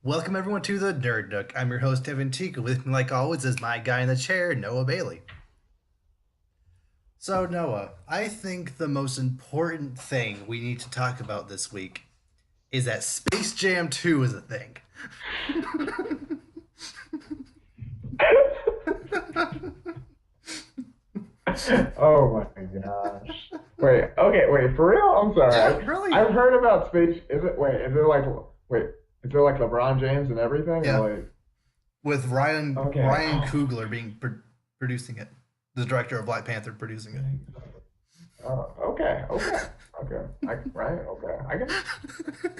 Welcome everyone to the Nerd Nook. I'm your host Evan Teague. With me, like always, is my guy in the chair, Noah Bailey. So Noah, I think the most important thing we need to talk about this week is that Space Jam 2 is a thing. Oh my gosh. Wait, okay, wait, for real? I'm Yeah, sorry. really? I've heard about space. Wait, is it like LeBron James and everything? Yeah, Or like, with okay, Ryan oh, Coogler being producing it, the director of Black Panther producing it. okay. Right, okay.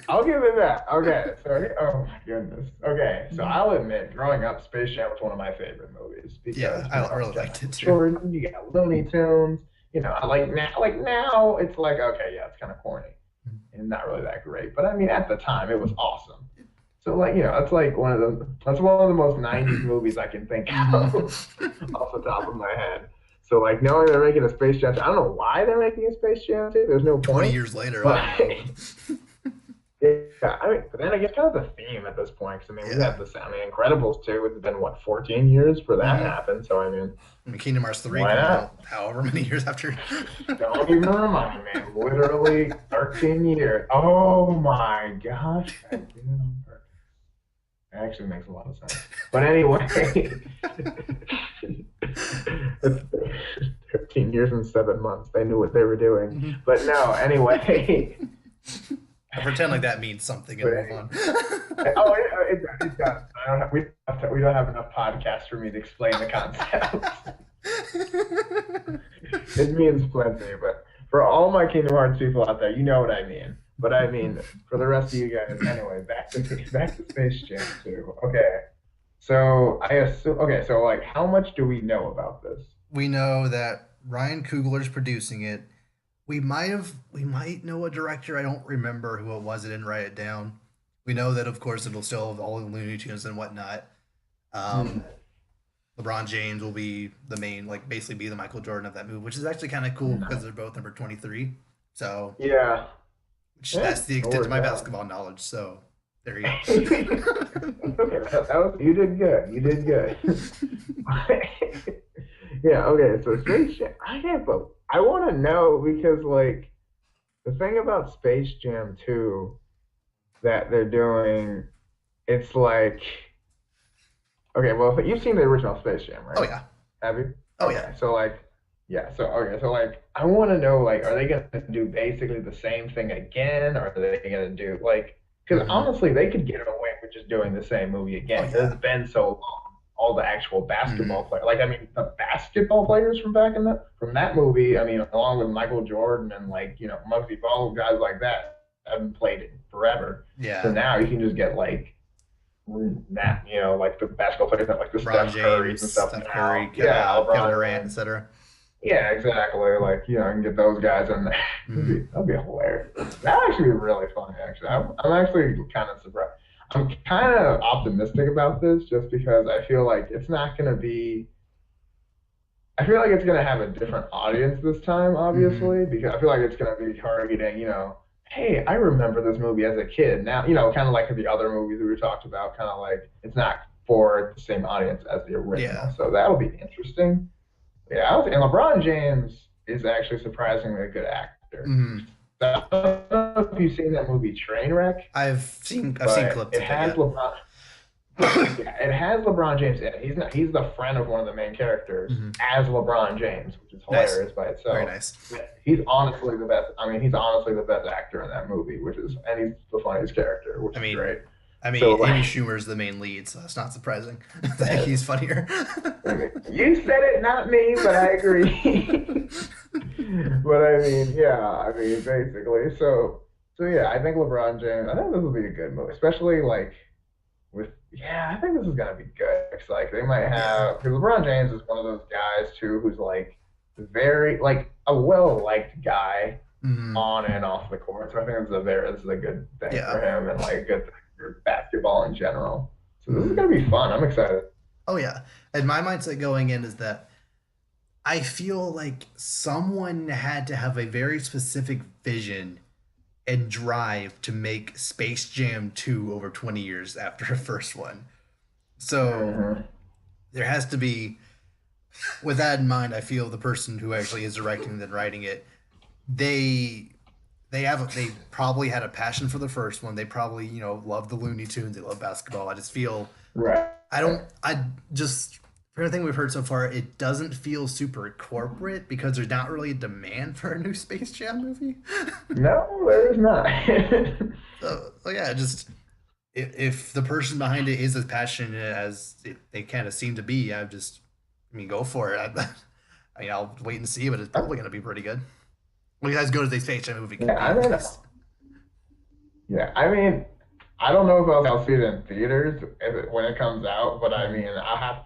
I'll give it that. Okay, so, oh my goodness. Okay, so I'll admit, growing up, Space Jam was one of my favorite movies Yeah, because, I you really got liked it Michael too. Jordan, you got Looney Tunes. I like now, it's like, okay, yeah, it's kind of corny and not really that great. But I mean, at the time, it was awesome. So like, it's like that's one of the most 90s movies I can think of Hmm. off the top of my head. So like knowing they're making a Space Jam, I don't know why they're making a Space Jam 2. There's no 20 point. years later, I But don't know, but yeah, I mean, but then I guess kind of the theme at this point, because I mean, we yeah. had this, I mean, Incredibles 2, it's been what, 14 years for that Hmm. happened. So I mean, I mean, Kingdom Hearts 3 why comes not? out however many years after. Don't even remind me. Literally 13 years. Oh my gosh. I did it on purpose. It actually makes a lot of sense. But anyway, it's 13 years and 7 months. They knew what they were doing. Mhm. But no, anyway. I pretend like that means something and But move anyway. on. Oh, it does. We don't have enough podcasts for me to explain the concept. It means plenty, but for all my Kingdom Hearts people out there, you know what I mean. But I mean, for the rest of you guys, anyway, back to Space Jam 2. Okay, so I assume. Okay, so like, how much do we know about this? We know that Ryan Coogler's producing it. We might know a director. I don't remember who it was. I didn't write it down. We know that of course it'll still have all the Looney Tunes and whatnot. Hmm. Um, LeBron James will be the main, like basically be the Michael Jordan of that movie, which is actually kind of cool because No. they're both number 23. So, Yeah. which Yeah. that's the It extent of works my out. basketball knowledge. So, there you Okay, go. you did good. You did good. Yeah. Okay. So Space Jam. I want to know because like the thing about Space Jam 2 that they're doing, it's like, okay, well, you've seen the original Space Jam, Oh right? yeah. Have you? Oh yeah. Okay, so like, yeah, so like, I want to know, like, are they gonna do basically the same thing again, or are they gonna do like, because Hmm. honestly, they could get away with just doing the same movie Oh again. yeah. It's been so long. All the actual Hmm. basketball players, like, I mean, the basketball players from that movie, I mean, along with Michael Jordan and like, Muggsy Bogues, guys like that, haven't played it forever. So Yeah. now you can just get like that, like the basketball players that like the LeBron Steph Currys James, and stuff Steph now. Curry, Yeah, Kevin LeBron Durant, James. etc. Yeah, exactly. Like, I can get those guys in there. Hmm. That'd be hilarious. That'd actually be really funny, actually. I'm actually kind of surprised. I'm kind of optimistic about this just because I feel like it's not going to be, I feel like it's going to have a different audience this time, Hmm. obviously, because I feel like it's going to be targeting, hey, I remember this movie as a kid. Now, kind of like the other movies that we talked about, kind of like it's not for the same audience as the Yeah. original. So that'll be interesting. Yeah, and LeBron James is actually surprisingly a good actor. Hmm. I don't know if you've seen that movie Trainwreck, I've seen but clips it of it. has Yeah. LeBron. Yeah, it has LeBron James in it. He's not. He's the friend of one of the main characters Hmm. as LeBron James, which is Nice. hilarious by Very itself. nice. Yeah, he's honestly the best. I mean, he's honestly the best actor in that movie, and he's the funniest character, which I is mean, great. I So mean, Amy like, Schumer's the main lead, so it's not surprising that he's funnier. you said it, not me, but I agree. But I mean, yeah, I mean, basically. So yeah, I think LeBron James. I think this will be a good move, especially like yeah, I think this is gonna be good. It's like they might Yeah. have because LeBron James is one of those guys too, who's like very like a well liked guy Hmm. on and off the court. So I think this is a good thing Yeah. for him and like a good thing for basketball in general. So this is Hmm. gonna be fun. I'm excited. Oh yeah. And my mindset going in is that I feel like someone had to have a very specific vision and drive to make Space Jam 2 over 20 years after the first one. So Mhm. there has to be, with that in mind, I feel the person who actually is directing and writing it, they they probably had a passion for the first one. They probably, love the Looney Tunes, they love basketball. I just feel Right. I just for everything we've heard so far, it doesn't feel super corporate because there's not really a demand for a new Space Jam movie. No, there is not. So yeah, just if the person behind it is as passionate as they kind of seem to be, I mean, go for it. I mean, I'll wait and see, but it's probably going to be pretty good. Well, as good as the Space Jam movie can Yeah, be, I at mean, least. yeah, I mean, I don't know if I'll see it in theaters when it comes out, but I Mm-hmm. mean,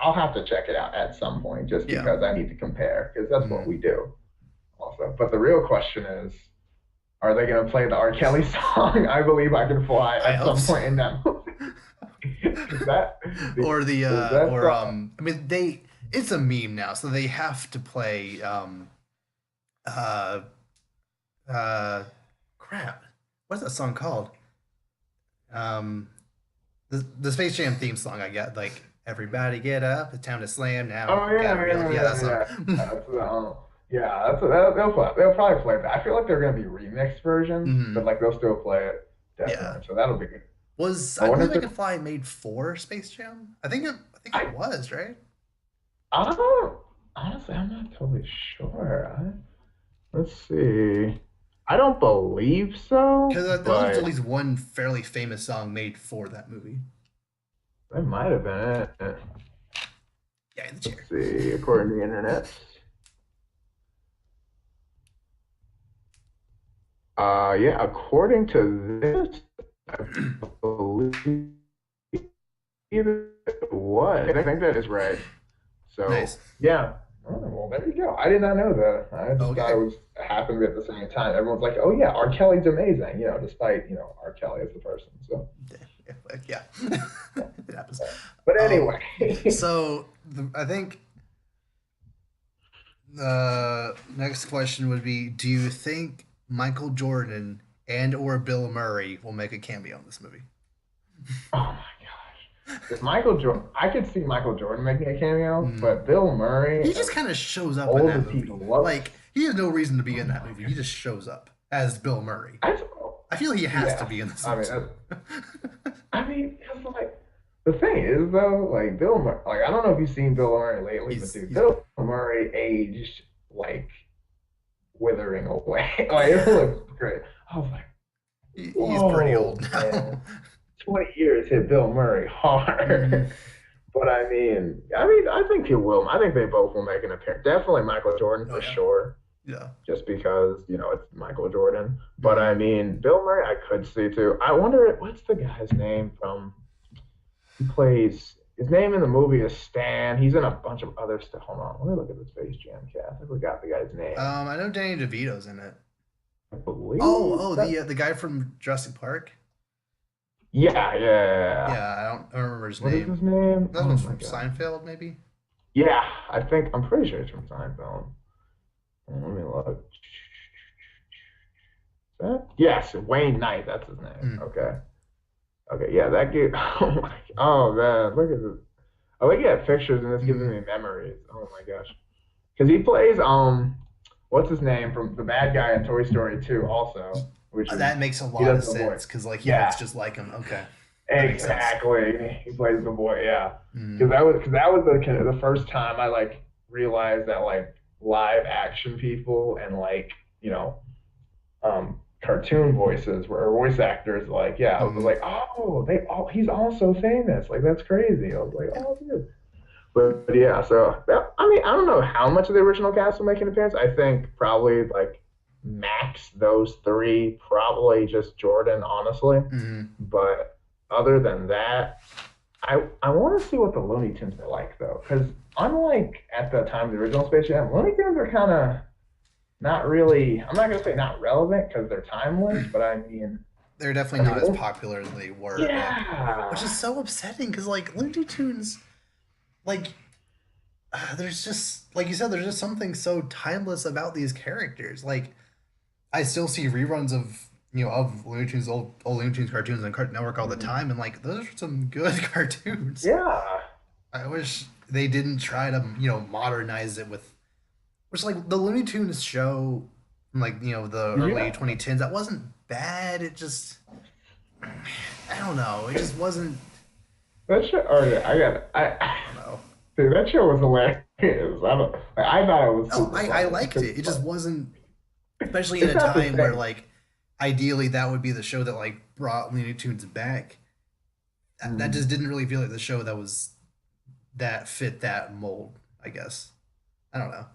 I'll have to check it out at some point just Yeah. because I need to compare because that's what Mm-hmm. we do also. But the real question is, are they going to play the R. Kelly song "I Believe I Can Fly" I at hope some so. point in that movie? Because that Or because that song, I mean, it's a meme now, so they have to play uh uh crap. What's that song called? Um the Space Jam theme song. I got like everybody get up, it's time to slam now. oh Got to yeah, real yeah, yeah, that yeah, song. yeah. That's yeah, they'll probably play that. I feel like they're gonna be remixed versions, but Hmm. like they'll still play it Yeah. definitely. So that'll be good. Was I I wonder believe if I they're Could Fly made for Space Jam? I think it I was, right? I don't honestly I'm not totally sure. Let's see. I don't believe so, Because there was at but least one fairly famous song made for that movie. that might have been it. Yeah, in the Let's chair. see. According to the internet. Yeah, according to this, I believe it was. I think that is right. So Nice. yeah. Oh, well, there you go. I did not know that. I just thought Okay. it was happened at the same time. Everyone's like, "Oh yeah, R. Kelly's amazing," despite R. Kelly as the person. So Yeah, yeah. it happens. But Um, anyway, so I think the next question would be: do you think Michael Jordan and or Bill Murray will make a cameo in this movie? oh my gosh, if Michael Jordan, I could see Michael Jordan making a cameo, Mm. but Bill Murray, He just as kind of shows up in old that as he movie. looks, Like he has no reason to be in oh that my movie. He god, just shows up as Bill Murray. I I feel he has to yes, be in this I mean, movie. because like the thing is though, like Bill Murray, like I don't know if you've seen Bill Murray lately, but dude, He's great. Bill Murray aged like withering away. Like it looks great. I was like, He's pretty old whoa, man, now. 20 years hit Bill Murray Hmm. hard. But I think he will. I think they both will make an appearance. Definitely Michael Jordan Oh for yeah, sure, yeah. just because it's Michael Jordan. But Hmm. Bill Murray, I could see too. I wonder what's the guy's name from. He plays. His name in the movie is Stan. He's in a bunch of other stuff. Hold on, let me look at the Space Jam cast. I forgot the guy's name. I know Danny DeVito's in it. I believe that. The guy from Jurassic Park. Yeah, yeah. Yeah, I don't remember his What is name. his name? That Oh one's my from gosh. Seinfeld, maybe. Yeah, I'm pretty sure it's from Seinfeld. Let me look. Yes, Wayne Knight. That's his name. Mm. Okay. Okay. Yeah, that gave. Oh my. Oh man, look at this. I look at pictures and this gives Mm. me memories. Oh my gosh. Because he plays what's his name from the bad guy in Toy Story 2 also, which is That makes a he lot of does the voice. sense because like he looks Yeah, just like him. Okay, that makes sense. exactly. He plays the boy. Yeah. Mm. Because that was the first time I like realized that like live action people and like cartoon voices or voice actors like yeah I was Mm. like oh he's also famous like that's crazy I was like oh dude but yeah so I don't know how much of the original cast will make an appearance I think probably like max those three probably just Jordan honestly Mm. but other than that I want to see what the Looney Tunes are like though because unlike at the time of the original Space Jam Looney Tunes are kind of not really I'm not gonna say not relevant because they're timeless but They're I definitely mean not as popular as they were, which is yeah so upsetting because like Looney Tunes, like there's just like you said, there's just something so timeless about these characters. Like I still see reruns of of Looney Tunes, old Looney Tunes cartoons on Cartoon Network all the Mhm. time, and like those are some good cartoons. Yeah. I wish they didn't try to modernize it with which like the Looney Tunes show from like the Did you early know 2010s. That wasn't bad. It just I don't know. It just wasn't. that show? Oh yeah, I don't know. dude, that show was hilarious. I don't, like, I thought it was No, super I funny. liked Super it. It just funny. wasn't, especially in It's a not the time where same. like ideally that would be the show that like brought Looney Tunes back. That Mm. just didn't really feel like the show that fit that mold. I guess I don't know.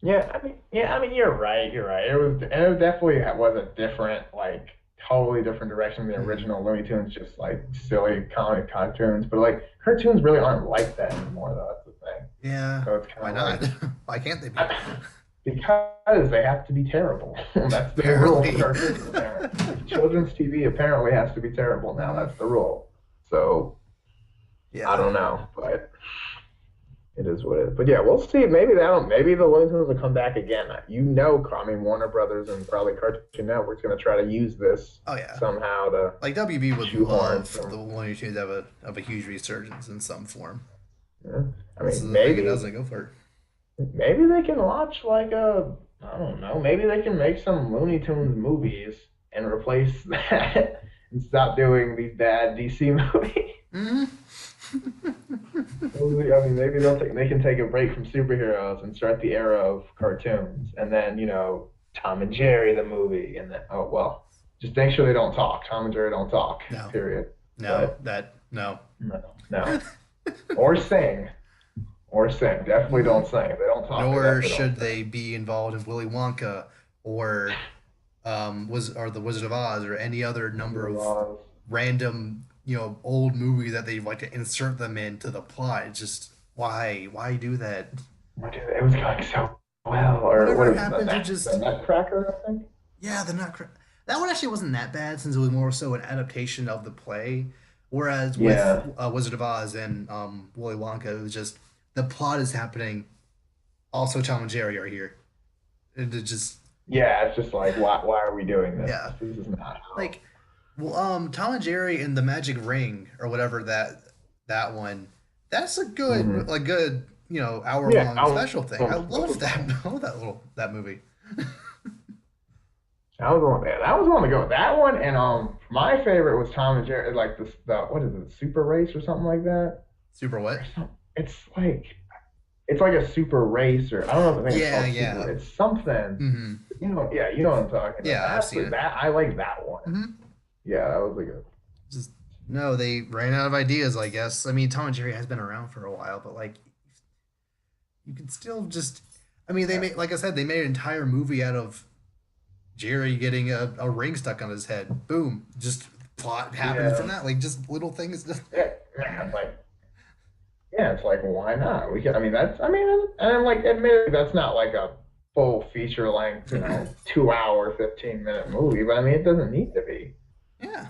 Yeah, I mean, you're right. You're right. It definitely was a different, like, totally different direction than the Hmm. original Looney Tunes, just like silly comic cartoons. But like, cartoons really aren't like that anymore, though. That's the thing. Yeah, So it's kind why of not? like Why can't they be? because they have to be terrible. That's the rule for Apparently. cartoons, apparently. Children's TV apparently has to be terrible now. Hmm. That's the rule. So I Yeah. don't know, but it is what it is. But yeah, we'll see. Maybe that'll maybe the Looney Tunes will come back again. I mean, Warner Brothers and probably Cartoon Network's going to try to use this Oh yeah. somehow to Like WB would shoehorn love some. the Looney Tunes to have a huge resurgence in some form. Yeah. I This mean, is the thing; it doesn't go for it. maybe they can launch like a I don't know. Maybe they can make some Looney Tunes movies and replace that and stop doing these bad DC movies. Hmm. I mean, maybe they can take a break from superheroes and start the era of cartoons, and then Tom and Jerry the movie, and then oh well, just make sure they don't talk. Tom and Jerry don't talk. No, Period. no, But that no. no, no, or sing, or sing. Definitely don't sing. If they don't talk, they Nor definitely don't should they be involved in Willy Wonka or was or the Wizard of Oz or any other number of sing. random old movie that they like to insert them into the plot. It's just why do that? It was going so well, or what Whatever is it, happens, it the just Nutcracker? I think. yeah, the Nutcracker. That one actually wasn't that bad since it was more so an adaptation of the play. Whereas with Yeah, Wizard of Oz and Willy Wonka, it was just the plot is happening. Also, Tom and Jerry are here. It just yeah. It's just like why are we doing this? yeah, This is not how. like well, Tom and Jerry and the Magic Ring or whatever that one. That's a good Hmm. like good hour Yeah, long I special thing. I was love that. I love that movie. That was the one. Yeah, that was one to go. That one and my favorite was Tom and Jerry. Like this, the what is it, Super Race or something like that? Super Or what? some, it's like a super race or I don't know if I think it's Yeah, called yeah. super. It's something. Mm-hmm. Yeah, you know what I'm talking about. Yeah, I've seen it. That I like that one. Mm-hmm. Yeah, that was a good. Just no, they ran out of ideas. I guess. I mean, Tom and Jerry has been around for a while, but like you can still just. I mean, they Yeah, made like I said, they made an entire movie out of Jerry getting a ring stuck on his head. Boom, just plot happened from yeah, that. Like just little things. Just, yeah. It's like why not? We can. I mean, that's. I mean, and I'm like, admittedly, that's not like a full feature length, 2 hour, 15-minute movie. But I mean, it doesn't need to be. yeah.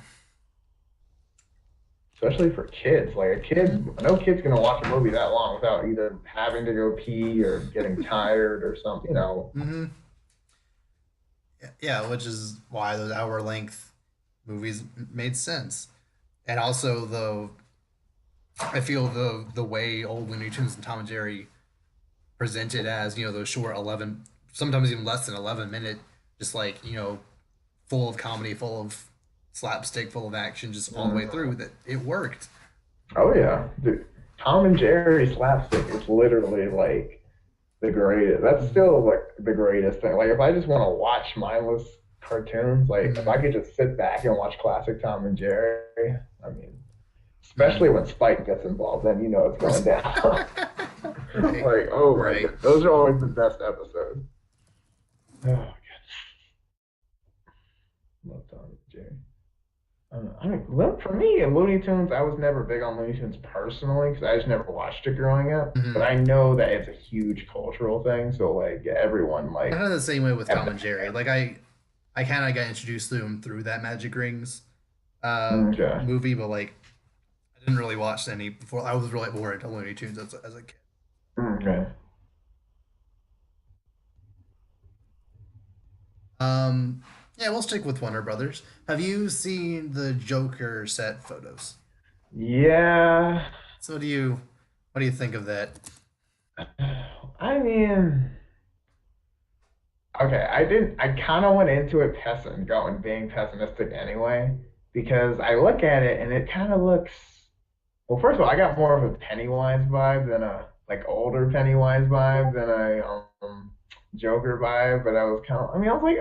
Especially for kids. Like Mm-hmm. no kid's gonna watch a movie that long without either having to go pee or getting tired or something. Mm-hmm. Yeah, which is why those hour length movies made sense. And also I feel the way old Looney Tunes and Tom and Jerry presented as those short 11, sometimes even less than 11 minute, just like full of comedy, full of slapstick, full of action, just all the way Mhm. through. That it worked. Oh yeah, dude. Tom and Jerry slapstick is literally like the greatest. That's still like the greatest thing. Like if I just want to watch mindless cartoons, like if Mm-hmm. I could just sit back and watch classic Tom and Jerry, I mean, Mm-hmm. especially when Spike gets involved, then you know it's going down. Right, Like, oh my right. god, those are always the best episodes. Oh, God. Love Tom and Jerry. I mean, well, for me, in Looney Tunes, I was never big on Looney Tunes personally because I just never watched it growing up. But Mm-hmm. I know that it's a huge cultural thing, so like everyone Kind like. of the same way with Tom and Jerry. Yeah. Like I kind of got introduced to them through that Magic Rings Okay. movie, but like I didn't really watch any before. I was really more into Looney Tunes as a kid. Okay. Um, Yeah, we'll stick with Warner Brothers. Have you seen the Joker set photos? Yeah. So what do you think of that? I mean, okay, I kind of went into it being pessimistic anyway, because I look at it and it kind of looks, well, first of all, I got more of a Pennywise vibe than a like older Pennywise vibe than a Joker vibe, but I was kind of, I mean, I was like,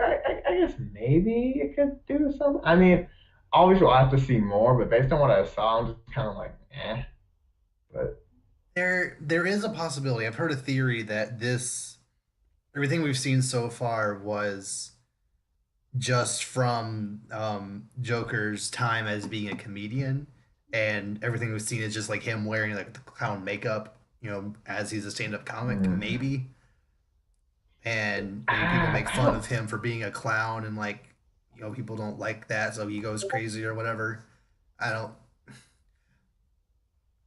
I guess maybe it could do something. I mean, obviously I'll have to see more, but based on what I saw, I'm just kind of like, eh. But There is a possibility. I've heard a theory that this everything we've seen so far was just from Joker's time as being a comedian, and everything we've seen is just like him wearing like the clown makeup, as he's a stand-up comic, mm, maybe. And maybe people make I fun don't. of him for being a clown, and like, people don't like that, so he goes crazy or whatever. I don't,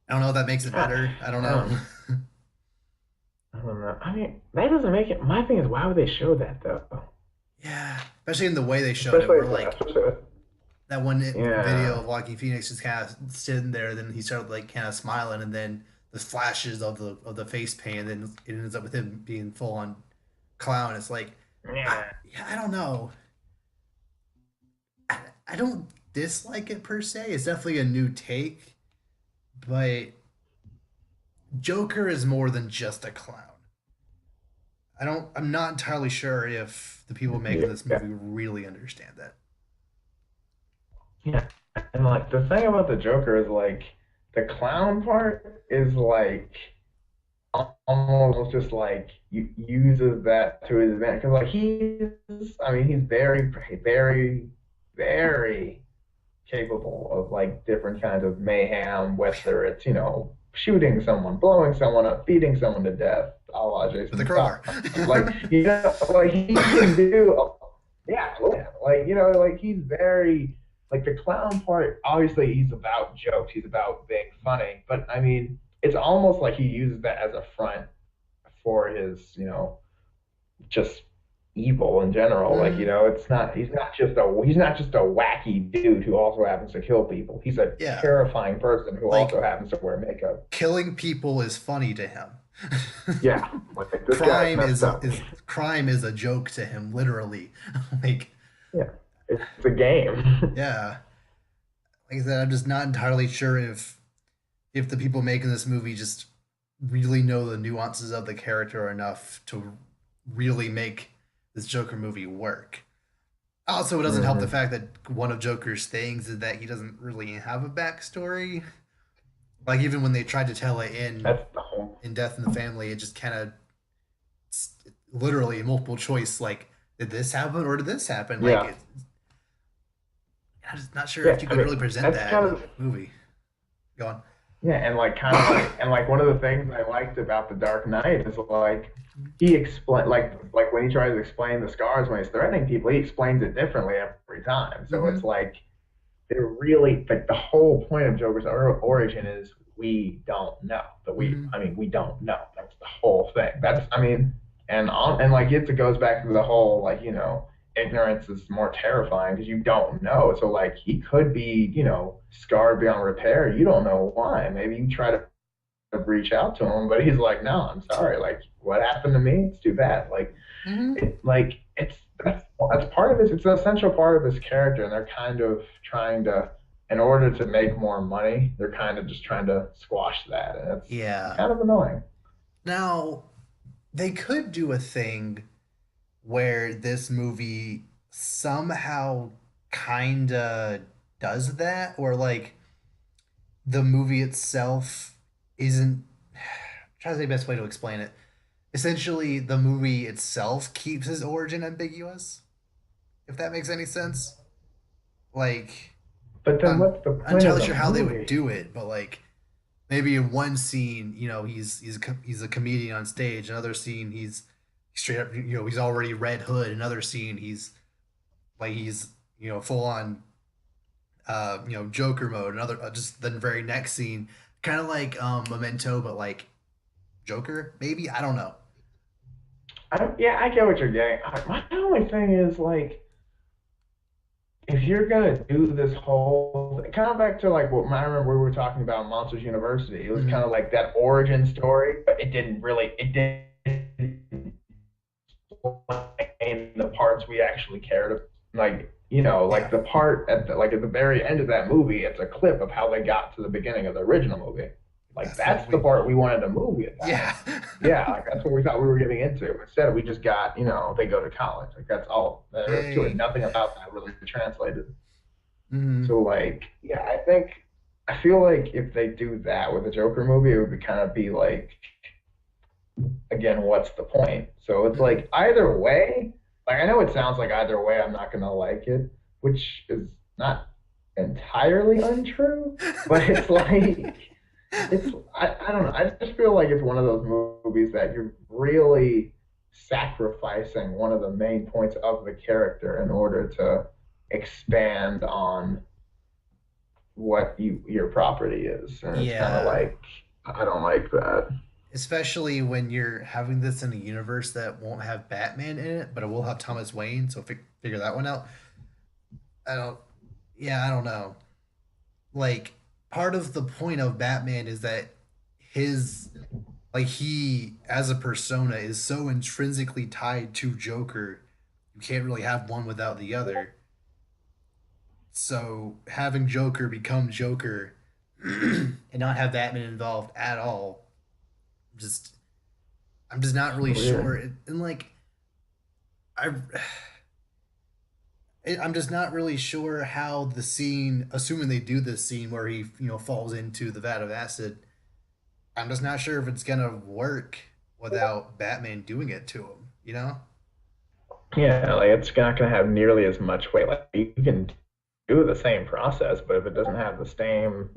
I don't know if that makes it I, better. I don't I know. don't. I don't know. I mean, that doesn't make it. My thing is, why would they show that though? Yeah, especially in the way they showed it, Especially, where like especially with, that one video yeah, of Joaquin Phoenix just kind of sitting there, then he started like kind of smiling, and then the flashes of the face paint, and then it ends up with him being full on clown. It's like, yeah. yeah, I don't know. I don't dislike it per se. It's definitely a new take, but Joker is more than just a clown. I'm not entirely sure if the people making this Yeah, movie really understand that. yeah. And like the thing about the Joker is like the clown part is like almost just like uses that to his advantage because like I mean, he's very, very, very capable of like different kinds of mayhem, whether it's shooting someone, blowing someone up, beating someone to death, a la With a Jason Statham. crowbar. Like like he can do, yeah, like like he's very like the clown part. Obviously, he's about jokes, he's about being funny, but I mean, it's almost like he uses that as a front for his just evil in general. Like, Mm, it's not he's not just a wacky dude who also happens to kill people. He's a yeah, terrifying person who like also happens to wear makeup. killing people is funny to him. Yeah, like this guy's crime messed is up. is crime is a joke to him, literally. Like, Yeah, it's a game. yeah, like I said, I'm just not entirely sure if the people making this movie just really know the nuances of the character enough to really make this Joker movie work. Also, it doesn't help the Hmm. fact that one of Joker's things is that he doesn't really have a backstory. Like, even when they tried to tell it in That's the whole. in Death in the Family, it just kind of literally multiple choice. Like, did this happen or did this happen? Like, Yeah, I'm just not sure yeah. if you I could mean, really present that's that in kind a of. movie. Go on. Yeah, and like kind of like and like one of the things I liked about the Dark Knight is like he explain like when he tries to explain the scars when he's threatening people, he explains it differently every time. So it's Mm-hmm. like they're really like the whole point of Joker's origin is we don't know that Mm-hmm. I mean we don't know. That's the whole thing. That's I mean and like it goes back to the whole like ignorance is more terrifying because you don't know. So like he could be scarred beyond repair. You don't know why. Maybe you try to reach out to him, but he's like, no, I'm sorry. Like what happened to me? It's too bad. Mm-hmm. It's that's part of his. It's an essential part of his character, and they're kind of trying to, in order to make more money, they're kind of just trying to squash that, and it's Yeah. kind of annoying. Now, they could do a thing where this movie somehow kinda does that, or like the movie itself isn't. Try to say the best way to explain it. Essentially, the movie itself keeps his origin ambiguous, if that makes any sense. Like, But then, I'm what's the I'm point of entirely the sure how they would movie? do it, but like maybe in one scene, he's a comedian on stage. Another scene, he's straight up, he's already Red Hood. Another scene, he's full on, Joker mode. Another, just the very next scene, kind of like Memento, but like Joker, maybe. I don't know. Yeah, I get what you're getting. My only thing is like. if you're gonna do this whole kind of back to like what I remember we were talking about Monsters University. It was kind Hmm. of like that origin story, but it didn't explain the parts we actually cared about. Like, like Yeah, the part at the very end of that movie, it's a clip of how they got to the beginning of the original movie. Like that's what that's the we. part we wanted a movie about. Yeah. Yeah, like that's what we thought we were getting into. Instead, we just got, they go to college. Like that's all there is to it. Yay. Nothing about that really translated. Hmm. So like, yeah, I feel like if they do that with a Joker movie, it would be kind of be like, again, what's the point? So it's Hmm. like either way, like I know it sounds like either way I'm not gonna like it, which is not entirely untrue, but it's like I don't know. I just feel like it's one of those movies that you're really sacrificing one of the main points of the character in order to expand on what your property is. And it's kind of Yeah. like I don't like that. Especially when you're having this in a universe that won't have Batman in it, but it will have Thomas Wayne. So figure that one out. I don't. Yeah, I don't know. Like, part of the point of Batman is that his, like, he as a persona is so intrinsically tied to Joker, you can't really have one without the other. So having Joker become Joker and not have Batman involved at all, just I'm just not really So yeah. sure. And like I I'm just not really sure how the scene, assuming they do this scene where he, falls into the vat of acid. I'm just not sure if it's gonna work without Batman doing it to him. You know? Yeah, like it's not going to have nearly as much weight. Like you can do the same process, but if it doesn't have the same,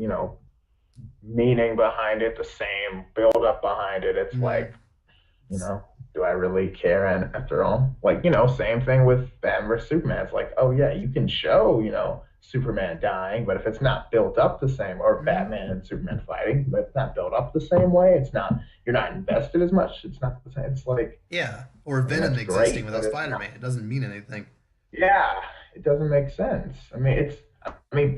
meaning behind it, the same build up behind it, it's Mm, like, you know, do I really care? And after all, like, same thing with Batman versus Superman. It's like, oh yeah, you can show, Superman dying, but if it's not built up the same, or mm, Batman and Superman fighting, but it's not built up the same way, you're not invested as much. It's not the same. It's like, yeah. Or I mean, Venom that's existing great, but without it's Spider not. Man. It doesn't mean anything. Yeah, it doesn't make sense. And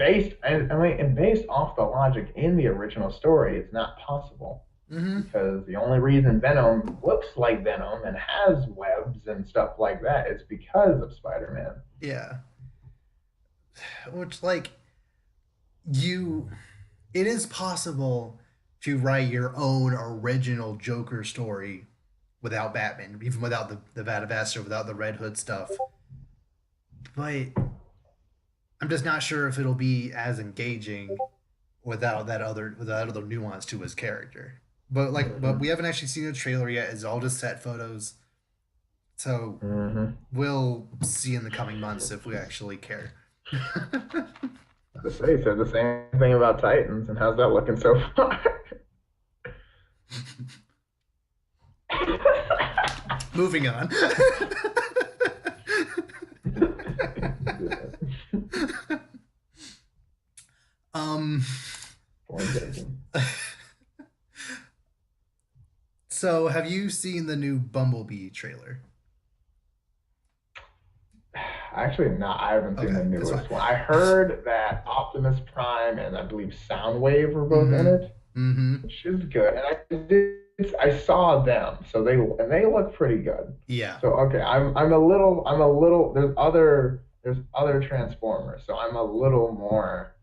based off the logic in the original story, it's not possible Mm-hmm. because the only reason Venom looks like Venom and has webs and stuff like that is because of Spider-Man. Yeah. Which like you it is possible to write your own original Joker story without Batman, even without the Vat of Acid, without the Red Hood stuff. But I'm just not sure if it'll be as engaging without other nuance to his character. But we Hmm. haven't actually seen a trailer yet. It's all just set photos. So Hmm. we'll see in the coming months if we actually care. To say, said the same thing about Titans, and how's that looking so far? Moving on. um Point taken. so have you seen the new Bumblebee trailer? Actually, not. I haven't seen Okay, the that's fine. newest one. I heard that Optimus Prime and I believe Soundwave were both in Mm-hmm. it, Mm-hmm. which is good. And I saw them, so they look pretty good. Yeah. So okay, I'm a little. There's other Transformers, so I'm a little more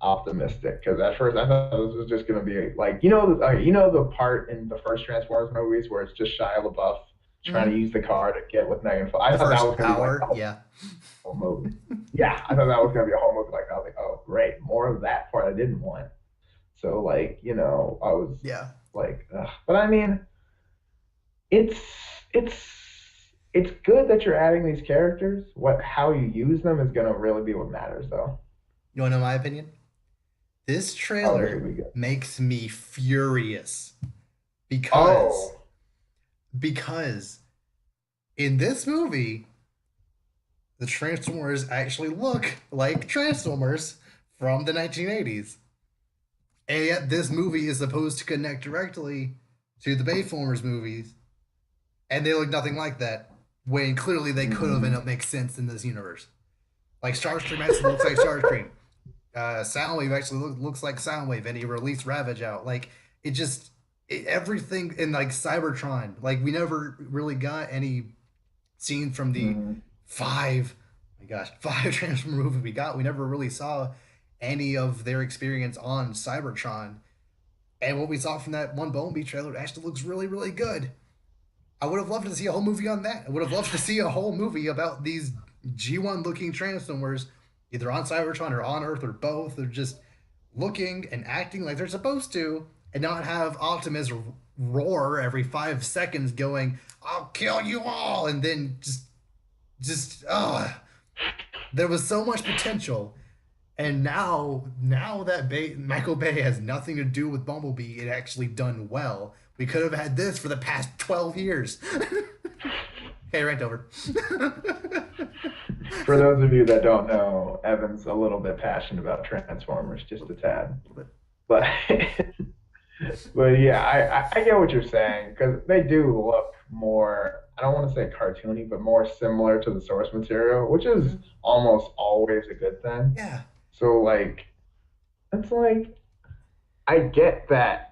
optimistic because at first I thought this was just gonna be like the part in the first Transformers movies where it's just Shia LaBeouf trying to Mm-hmm. use the car to get with Megan Fox. I The thought that first was gonna be like hour, the yeah. whole movie. Yeah, I thought that was gonna be a whole movie. Like I was like, oh great, more of that part I didn't want. So like I was Yeah. like, ugh. But I mean, it's it's it's good that you're adding these characters. What how you use them is gonna really be what matters, though. You wanna know my opinion? This Oh, this will trailer be good. makes me furious because Oh, because in this movie the Transformers actually look like Transformers from the 1980s. And yet this movie is supposed to connect directly to the Bayformers movies, and they look nothing like that. When clearly they could have, and hmm it makes sense in this universe. Like Starscream actually looks like Starscream. Soundwave actually looks like Soundwave, and he released Ravage out. Like it just everything in like Cybertron. Like we never really got any scenes from the Mhm. five, oh my gosh, five Transformer movie we got. We never really saw any of their experience on Cybertron. And what we saw from that one Bumblebee trailer actually looks really, really good. I would have loved to see a whole movie on that. I would have loved to see a whole movie about these G1 looking Transformers, either on Cybertron or on Earth or both. They're just looking and acting like they're supposed to, and not have Optimus roar every 5 seconds, going, "I'll kill you all," and then there was so much potential. And now that Michael Bay has nothing to do with Bumblebee, it actually done well. We could have had this for the past 12 years. Okay, rant over. For those of you that don't know, Evan's a little bit passionate about Transformers, just a tad. But but yeah, I get what you're saying because they do look more, I don't want to say cartoony, but more similar to the source material, which is Mhm. almost always a good thing. Yeah. So like it's like I get that.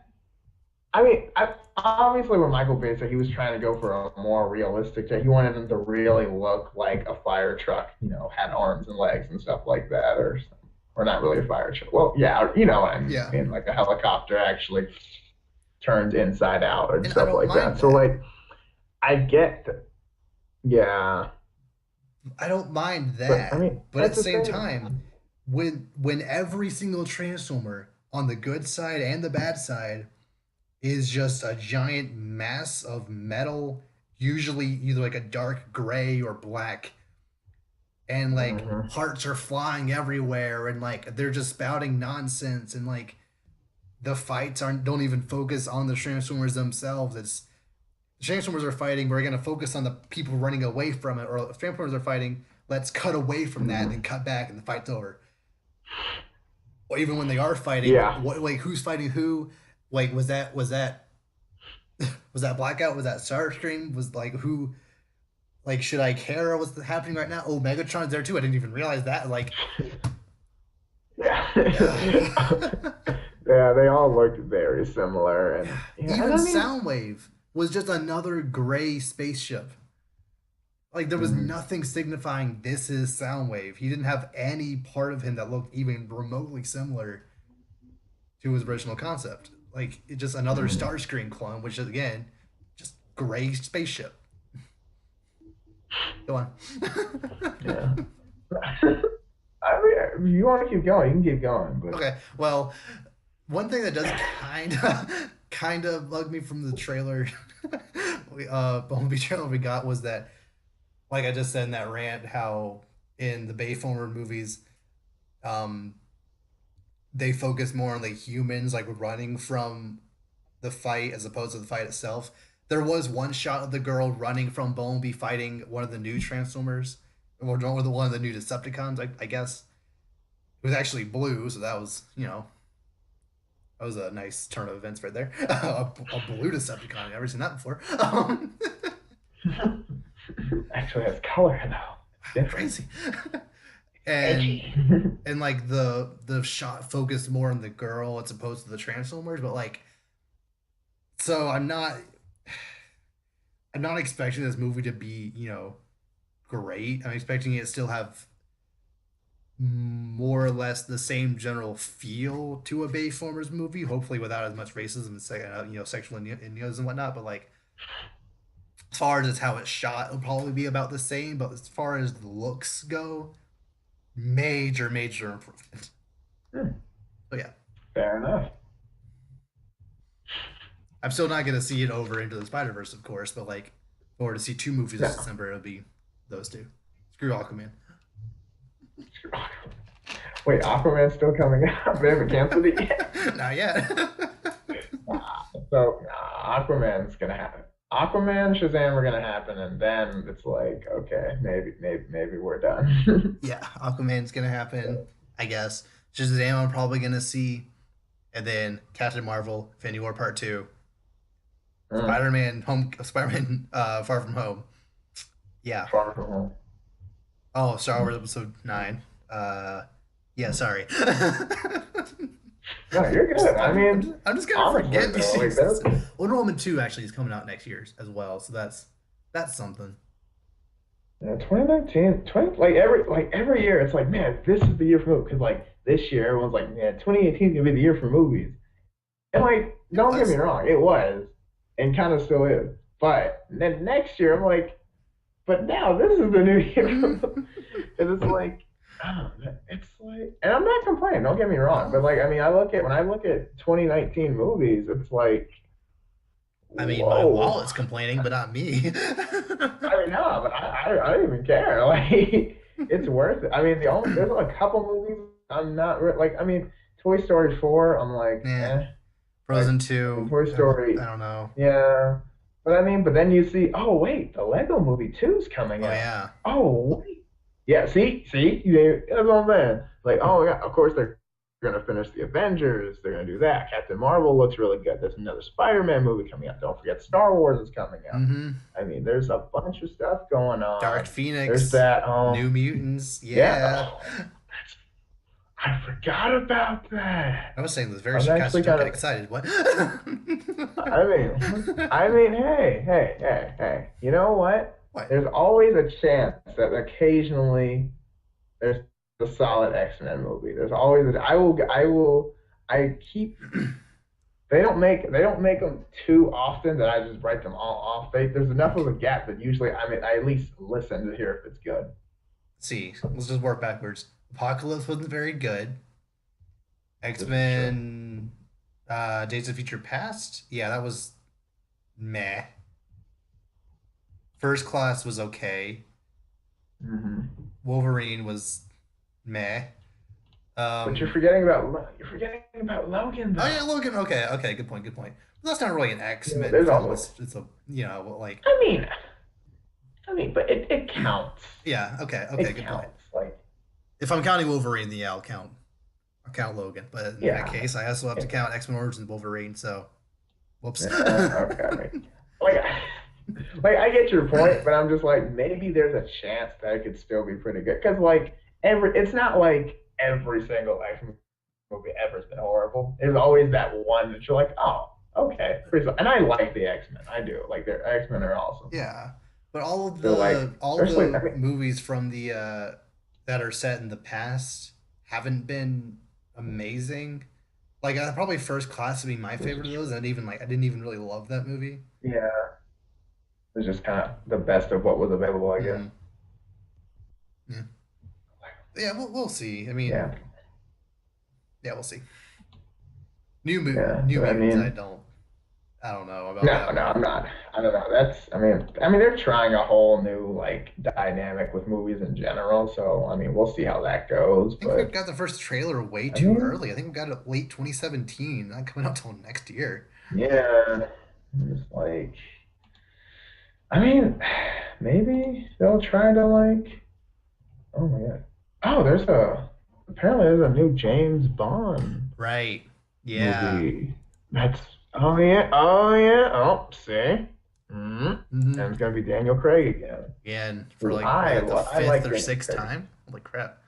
I mean, obviously when Michael Bay said he was trying to go for a more realistic, he wanted them to really look like a fire truck, had arms and legs and stuff like that, or not really a fire truck. Well, yeah, you know what I Yeah. mean, like a helicopter actually turns inside out and And I stuff don't like mind that. So that. like I get that. Yeah, I don't mind but I that. mean But at at the the same same time, when every single Transformer on the good side and the bad side is just a giant mass of metal, usually either like a dark gray or black, and like Mhm. parts are flying everywhere, and like they're just spouting nonsense, and like the fights aren't don't even focus on the Transformers themselves. It's Transformers are fighting, we're gonna focus on the people running away from it, or if Transformers are fighting, let's cut away from that and then Mhm. cut back and the fight's over. Or even when they are fighting, Yeah. what, like who's fighting who? Like was that Blackout? Was that Starscream? Was like who? Like should I care what's happening right now? Oh, Megatron's there too. I didn't even realize that. Like, Yeah. yeah, Yeah, they all looked very similar and yeah, and even I mean Soundwave was just another gray spaceship. Like there was mhm. nothing signifying this is Soundwave. He didn't have any part of him that looked even remotely similar to his original concept. Like it's just another Mhm. Starscream clone, which is again just gray spaceship. Go on. Yeah. I mean, if you want to keep going, you can keep going, but Okay. Well, one thing that does kind of bug me from the trailer, Bumblebee trailer we got was that, like I just said in that rant, how in the Bayformer movies, um, they focus more on the humans like running from the fight as opposed to the fight itself. There was one shot of the girl running from Bumblebee fighting one of the new Transformers, or one of the new Decepticons, I guess. It was actually blue, so that was that was a nice turn of events right there. A blue Decepticon, I've never seen that before. actually has color though. It's different. Crazy. Edgy. and and like the shot focused more on the girl as opposed to the Transformers, but like so I'm not expecting this movie to be great. I'm expecting it to still have more or less the same general feel to a Bayformers movie, hopefully without as much racism and sexual innuendos and whatnot. But like as far as how it's shot, it'll probably be about the same. But as far as the looks go, major improvement. Hmm, So yeah, fair enough. I'm still not gonna see it over into the Spider Verse, of course. But like, or to see two movies this No. December, it'll be those two. Screw Aquaman. Wait, Aquaman's still coming out. They haven't canceled it yet. Not yet. So Aquaman's gonna happen. Aquaman, Shazam are gonna happen, and then it's like, okay, maybe we're done. Yeah, Aquaman's gonna happen, I guess. Shazam, I'm probably gonna see, and then Captain Marvel, Infinity War Part Two, Mm, Spider-Man, Far From Home. Yeah, far from home. Oh, Star Wars Episode 9. Yeah, sorry. No, you're good. I mean, I'm just gonna honestly forget these though, like things. there's Wonder Woman 2 actually is coming out next year as well, so that's something. yeah, 2019, 20 like every year, it's like, man, this is the year for movies. Because like this year, everyone's like, man, 2018 is gonna be the year for movies. And like, It don't get me was. wrong, it was, and kind of still is. But then next year, I'm like, but now this is the new year for movies. And it's like, oh, it's like, and I'm not complaining. Don't get me wrong, but No. like, I mean, when I look at 2019 movies, it's like, I mean, my whoa. wallet's complaining, but not me. I mean, no, but I don't even care. Like, it's worth it. I mean, there's a couple movies I'm not like. I mean, Toy Story 4, I'm like, Yeah. eh. Frozen I mean, 2. Toy Story, I don't know. yeah. But I mean, but then you see, oh wait, the Lego Movie 2 is coming Oh out. yeah. Oh wait, yeah. That's what I'm saying. Like, oh yeah, of course they're gonna finish the Avengers. They're gonna do that. Captain Marvel looks really good. There's another Spider-Man movie coming out. Don't forget Star Wars is coming out. Mm-hmm. I mean, there's a bunch of stuff going Dark on. There's Phoenix, that. New Mutants. Yeah. Yeah. I forgot about that. I was saying this very I'm actually sarcastic. Don't kind get of. excited. What? Hey. You know what? What? There's always a chance that occasionally there's a solid X-Men movie. There's always. I keep. They don't make them too often that I just write them all off. There's enough of a gap that usually I at least listen to hear if it's good. See, let's just work backwards. Apocalypse wasn't very good. X This is true. Men, Days of Future Past. Yeah, that was meh. First Class was okay. Hmm. Wolverine was meh. But Um, you're forgetting about Logan oh yeah, though. Logan. Okay, okay, good point, good point. But that's not really an X You know, Men there's film. also. It's a like I mean, but it counts. yeah, okay, okay, It good point. counts. Like, If I'm counting Wolverine, then yeah, I'll count Logan. But in that yeah, case, I also have to yeah. count X Men Origins Wolverine. So, whoops. Okay. Like, like I get your point, but I'm just like maybe there's a chance that it could still be pretty good because like it's not like every single X-Men movie ever has been horrible. There's always that one that you're like, oh, okay. And I like the X-Men. I do. Like their X-Men are awesome. Yeah, but all of So like, especially I the mean, movies from the that are set in the past haven't been amazing. Like probably First Class would be my this favorite is of those. I didn't even really love that movie. yeah, it's just kind of the best of what was available, I guess. Hmm. Yeah, yeah, we'll see. I mean, Yeah, yeah, we'll see. yeah. New But I Mutants. mean. I don't know about No, that no, one. I'm not. I don't know. I mean, they're trying a whole new like dynamic with movies in general. So, I mean, we'll see how that goes. I think we've But got the first trailer way I too mean, early. I think we've got it late 2017, not coming out till next year. yeah, I'm just like, I mean, maybe they'll try to like, oh my God. Oh, apparently there's a new James Bond Right. Yeah. movie. That's, oh, see? Mm-hmm. Hmm. And it's gonna be Daniel Craig again. And for Who like what, like the I fifth like or Daniel sixth Craig. time? Holy crap.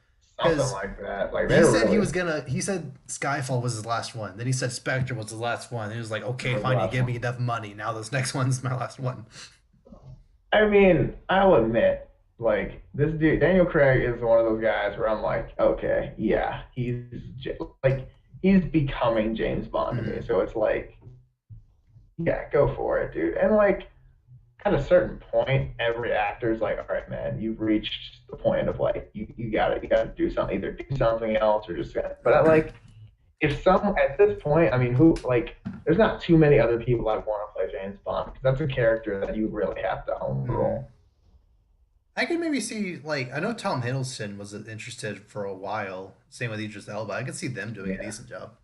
Something Because like that. Like he they're said really he said Skyfall was his last one. Then he said Spectre was his last one. And he was like, okay, was the fine, you last give me one. enough money. Now this next one's my last one. I mean, I'll admit, like this dude, Daniel Craig is one of those guys where I'm like, okay, yeah, like he's becoming James Bond to me. Hmm. So it's like, yeah, go for it, dude. And like at a certain point, every actor's like, all right, man, you've reached the point of like you gotta do something, either do something else or just but I like if some at this point, I mean, who like there's not too many other people I want to play James Bond because that's a character that you really have to own the Hmm. role. I could maybe see like I know Tom Hiddleston was interested for a while. Same with Idris Elba. I could see them doing a Yeah. decent job.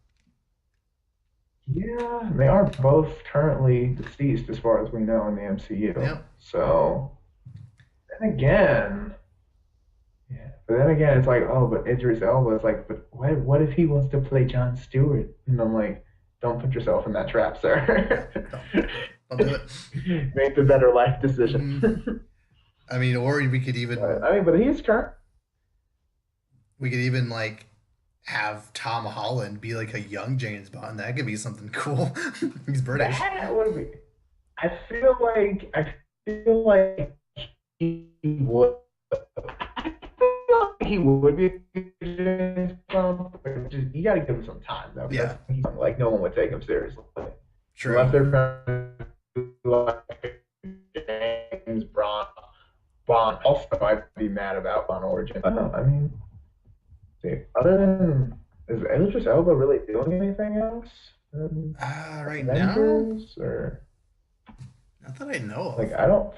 Yeah, they are both currently deceased as far as we know in the MCU. Yep. So then again, yeah. But then again, it's like, oh, but Idris Elba is like, but what if he wants to play John Stewart? And I'm like, don't put yourself in that trap, No, sir. don't do it. Don't do it. Make the better life Hmm. decision. I mean, or But I mean, but he's current. we could even like have Tom Holland be like a young James Bond. That could be something cool. He's British. That would be. I feel like he would. I feel like he would be James Bond, but you got to give him some time though, because Yeah, he's like no one would take him seriously true. unless they're like James Bond. Also, I'd be mad about Bond Origin. I mean, see, other than is Idris Elba really doing anything else? Right now, Avengers or not that I know like of. I don't.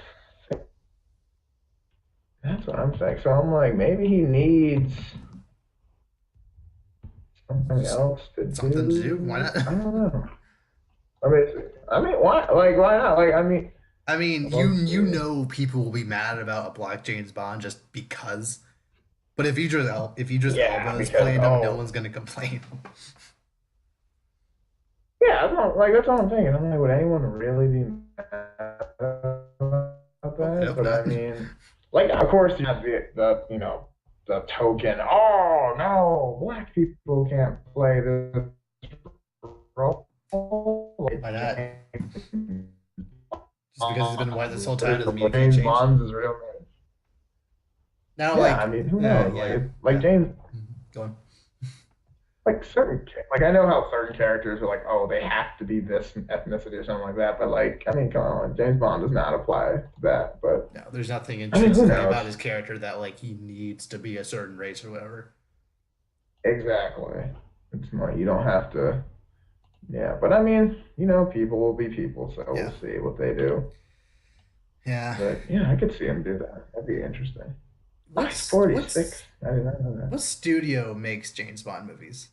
That's what I'm saying. So I'm like, maybe he needs something S- else to Something to do. Why do. not? I don't know. I mean, why? Like, why not? Like, I mean, I mean, I'd love to see you it. know people will be mad about a black James Bond just because. But if Idris Elba Yeah, is because playing him, no one's gonna complain. yeah, that's what I'm thinking. I'm like, would anyone really be mad about I that? hope But I not. mean, like, of course, you have the the token. Oh no, black people can't play this role. Why not? Just because he's been white this whole time James doesn't mean he can't change. Bond's is real name. Now, Yeah, I like, mean, who knows? yeah, Like yeah. James, Go on. like like I know how certain characters are like, oh, they have to be this ethnicity or something like that. But like, I mean, come on, James Bond does not apply to that. But No, there's nothing I mean, who intrinsically knows? about his character that like he needs to be a certain race or whatever. Exactly. It's not. You don't have to. Yeah, but I mean, people will be people, so Yeah, we'll see what they do. yeah. But yeah, I could see him do that. That'd be interesting. Oh, he's What's 46. what's I did not know that. what studio makes James Bond movies?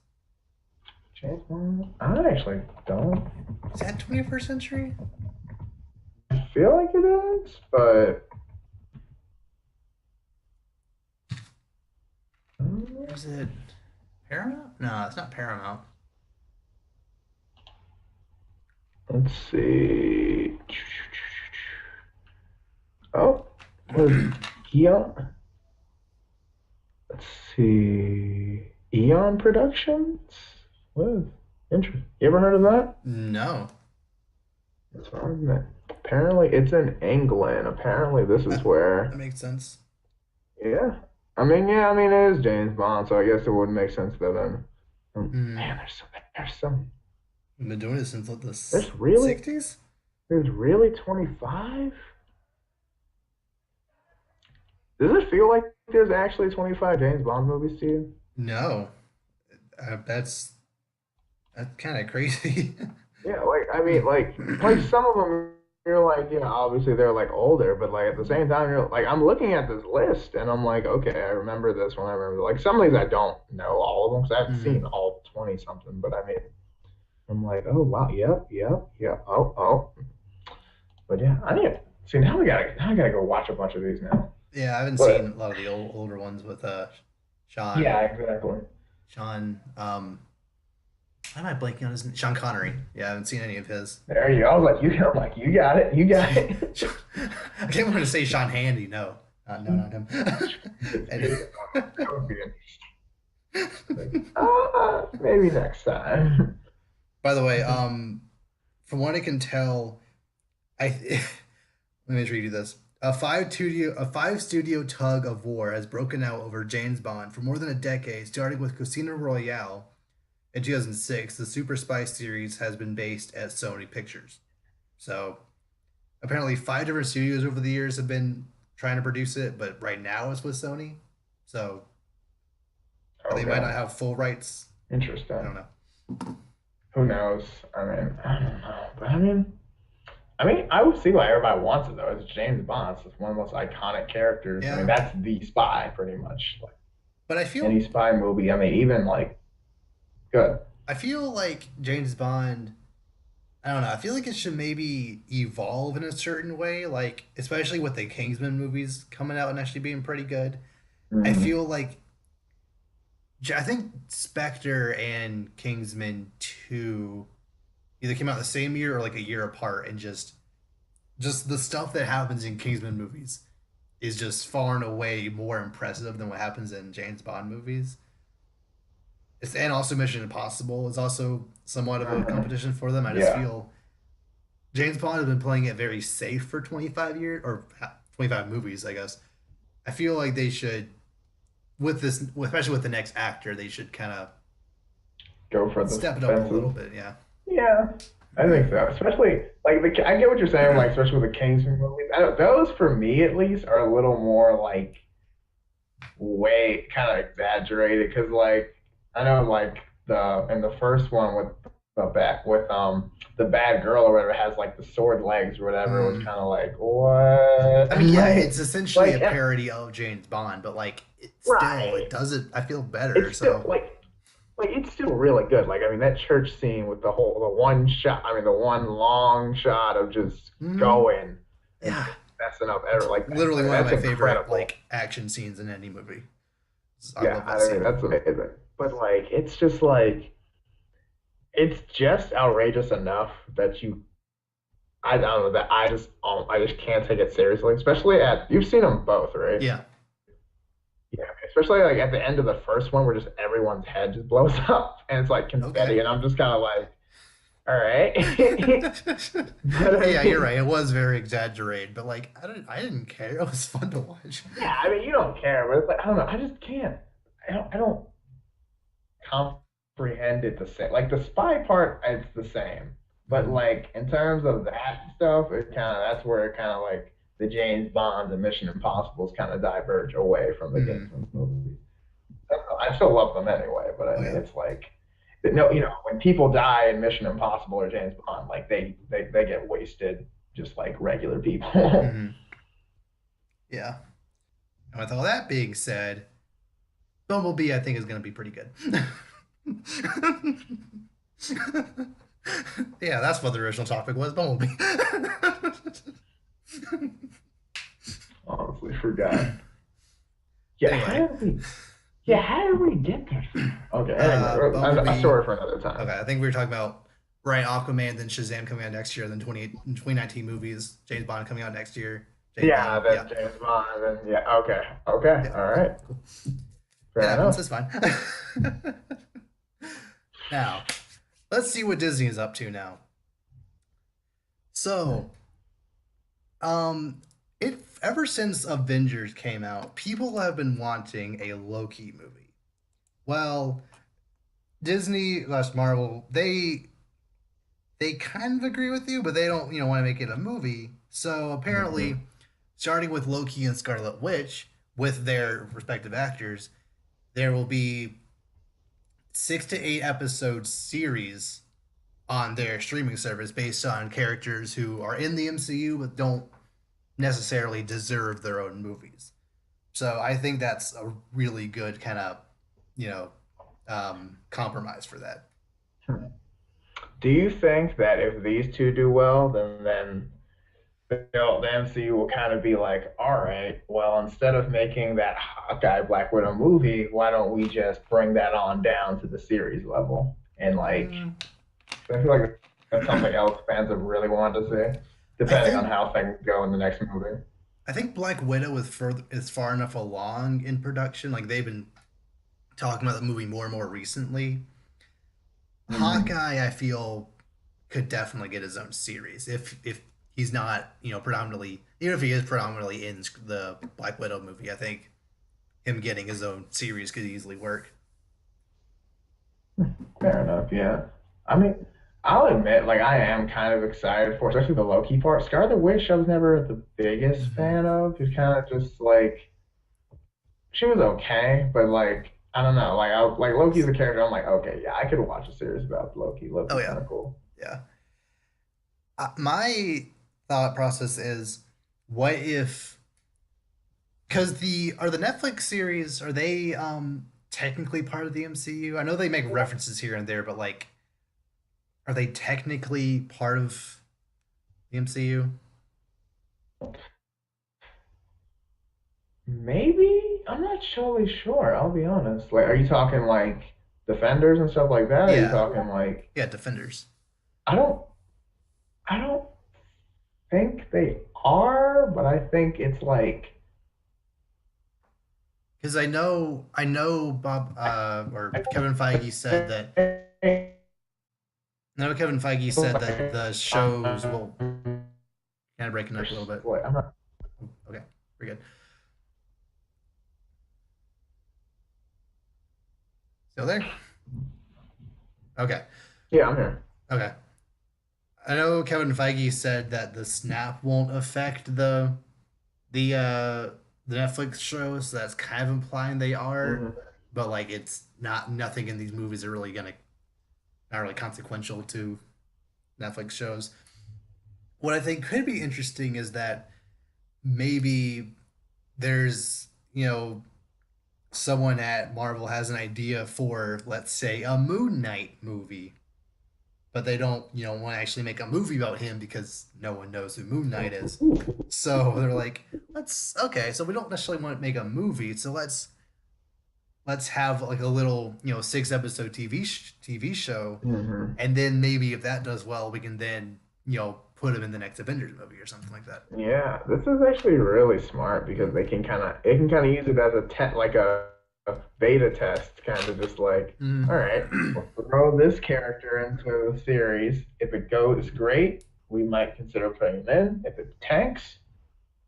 James Bond? I actually don't Is that 21st Century? feel like it is, but Or is it Paramount? No, it's not Paramount. let's see. Oh, was Eon? Let's see. Eon Productions? What is interesting? You ever heard of that? No. That's what I meant. Apparently, it's in England. Apparently, this is That where. makes sense. Yeah. I mean, it is James Bond, so I guess it wouldn't make sense that then. Hmm. Man, there's some. We've been doing this since what, the There's really, 60s? there's really 25? Does it feel like there's actually 25 James Bond movies to you? No. That's kind of crazy. Yeah, like I mean, like some of them you're like, obviously they're like older, but like at the same time you're like, I'm looking at this list and I'm like, okay, I remember this one. I remember like some of these I don't know all of them because I haven't Hmm. seen all 20 something, but I mean, I'm like, oh wow, yep, yep, yep, oh, oh, but yeah, I need see now I gotta go watch a bunch of these now. Yeah, I haven't seen a But lot of the older ones with Sean yeah, exactly. Sean why am I blanking on his name? Sean Connery. Yeah, I haven't seen any of his. There you go. I was like, I'm like, you got it, you got it. I didn't want to say Sean Handy. No, no, not him. And- That would be interesting. Maybe next time. by the way, from what I can tell, I let me just read you this. A five studio tug of war has broken out over James Bond for more than a decade, starting with Casino Royale in 2006. The Super Spy series has been based at Sony Pictures. So apparently, five different studios over the years have been trying to produce it, but right now it's with Sony. So they might Okay, not have full rights. I don't interesting. know. Who knows? I mean, I don't know, but I would see why everybody wants it though. It's James Bond. It's one of the most iconic characters. I mean, Yeah, that's the spy pretty much. Like but any spy movie. I mean, even like good. I feel like James Bond. I don't know. I feel like it should maybe evolve in a certain way, like especially with the Kingsman movies coming out and actually being pretty good. I Mhm. feel like I think Spectre and Kingsman 2 either came out the same year or like a year apart, and just the stuff that happens in Kingsman movies is just far and away more impressive than what happens in James Bond movies. And also Mission Impossible is also somewhat of a Mhm. competition for them. I just Yeah. feel James Bond has been playing it very safe for 25 years or 25 movies, I guess. I feel like they should, with this, especially with the next actor, they should kind of Go for the step it up a little fences. bit. Yeah. Yeah, I think so. Especially like I get what you're saying, like especially with the Kingsman movies. I don't, those for me at least are a little more like way kind of exaggerated because like I know like the in the first one with the bad girl or whatever has like the sword legs or whatever. It was Mm. kind of like what I mean, yeah, it's like essentially a like parody of James Bond, but like it right. does it. I feel better. It's still So like it's still really good. Like I mean that church scene with the one shot. I mean the one long shot of just mm, going and yeah, just messing up it's every like literally one of that's my favorite incredible. like action scenes in any movie. I Yeah, love that I mean scene. that's amazing. But like it's just like it's just outrageous enough that I don't know that I just can't take it seriously. Especially at you've seen them both, right? Yeah. Yeah, especially like at the end of the first one where just everyone's head just blows up and it's like Okay. confetti, and I'm just kind of like, all right. But I Yeah, you're mean, right. It was very exaggerated, but like I didn't care. It was fun to watch. yeah, I mean, you don't care, but it's like I don't know, I just can't. I don't comprehend it the same. Like the spy part, it's the same, but Mhm. like in terms of that stuff, it kind of that's where it kind of like the James Bonds and Mission Impossibles kind of diverge away from the Mhm. Kingsman movies. I still love them anyway, but I Oh mean, yeah. it's like no, when people die in Mission Impossible or James Bond, like they get wasted just like regular people. Mhm. Yeah. And with all that being said, Bumblebee I think is going to be pretty good. Yeah, that's what the original topic was, Bumblebee. Honestly, forgot. Yeah, Anyway, how did we get this far? Okay, anyway, a Bumblebee. story for another time. Okay, I think we were talking about right Aquaman, then Shazam coming out next year, then 2019 movies, James Bond coming out next year, James Yeah, Bond. Yeah, then James Bond, and yeah, okay, yeah, all cool, right, cool. It fair happens. enough. It's fine. Now, let's see what Disney is up to now. So, um, it ever since Avengers came out, people have been wanting a Loki movie. Well, Disney slash Marvel, they kind of agree with you, but they don't, want to make it a movie. So apparently, Mhm. starting with Loki and Scarlet Witch, with their respective actors, there will be 6 to 8 episode series on their streaming service based on characters who are in the MCU but don't necessarily deserve their own movies. So I think that's a really good kind of, you know, compromise for that. Do you think that if these two do well, then the MCU will kind of be like, all right, well, instead of making that Hawkeye Black Widow movie, why don't we just bring that on down to the series level? And like, Mm. I feel like that's something else fans have really wanted to see, I depending on think how things go in the next movie. I think Black Widow is far enough along in production. Like they've been talking about the movie more and more recently. Hmm. Hawkeye, I feel, could definitely get his own series if he's not, predominantly, even if he is predominantly in the Black Widow movie. I think him getting his own series could easily work. Fair enough, yeah. I mean, I'll admit, like, I am kind of excited for, especially the Loki part. Scarlet Witch, I was never the biggest Mm-hmm. fan of. It's kind of just like, she was okay, but like I don't know, like Loki's a character. I'm like, okay, yeah, I could watch a series about Loki. Oh Loki's kind yeah, of cool. yeah. My thought process is, what if? Because the Netflix series, are they technically part of the MCU? I know they make references here and there, but like, are they technically part of the MCU? Maybe I'm not totally sure. I'll be honest. Like, are you talking like Defenders and stuff like that? Or are you Yeah, talking like yeah, Defenders. I don't I don't think they are, but I think it's like. Because I know Bob or Kevin Feige said that. I know Kevin Feige said that the shows will kind of breaking up a little bit. Like, I'm not, Okay, pretty good. Still there? Okay, yeah, I'm here. okay. I know Kevin Feige said that the snap won't affect the uh the Netflix shows. So that's kind of implying they are, Hmm. but like it's not. Nothing in these movies are really gonna not really consequential to Netflix shows. What I think could be interesting is that maybe there's someone at Marvel has an idea for, let's say, a Moon Knight movie, but they don't want to actually make a movie about him because no one knows who Moon Knight is. So they're like, let's okay, so we don't necessarily want to make a movie, so let's have like a little 6 episode TV show, Hmm. and then maybe if that does well, we can then put him in the next Avengers movie or something like that. Yeah, this is actually really smart because they can kind of use it as a a beta test, kind of just like, all right, Mm. we'll throw this character into the series. If it goes great, we might consider putting him in. If it tanks,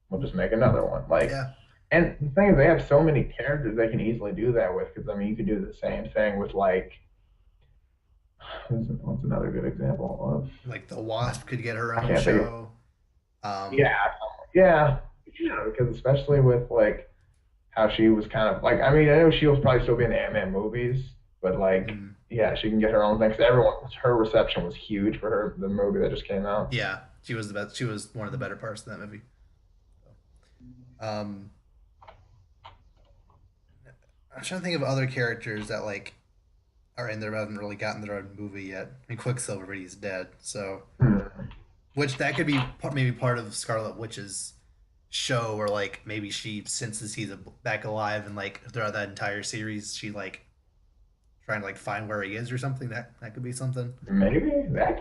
we'll just make another one. Like, Yeah. and the thing is, they have so many characters they can easily do that with. Because I mean, you could do the same thing with like, what's another good example of? Like the Wasp could get her I own can't think of. show. Um, Yeah, yeah, yeah. Because especially with like how she was kind of like, I mean, I know she'll probably still be in the Ant-Man movies, but like, mm, yeah, she can get her own thing. 'Cause her reception was huge for her, the movie that just came out. yeah, she was the best. She was one of the better parts of that movie. Um, I'm trying to think of other characters that like are in there but haven't really gotten their own movie yet. I mean, Quicksilver, but he's dead. So, Hmm. which that could be maybe part of Scarlet Witch's show, or like maybe she senses he's back alive, and like throughout that entire series, she like trying to like find where he is or something. That could be something. Maybe that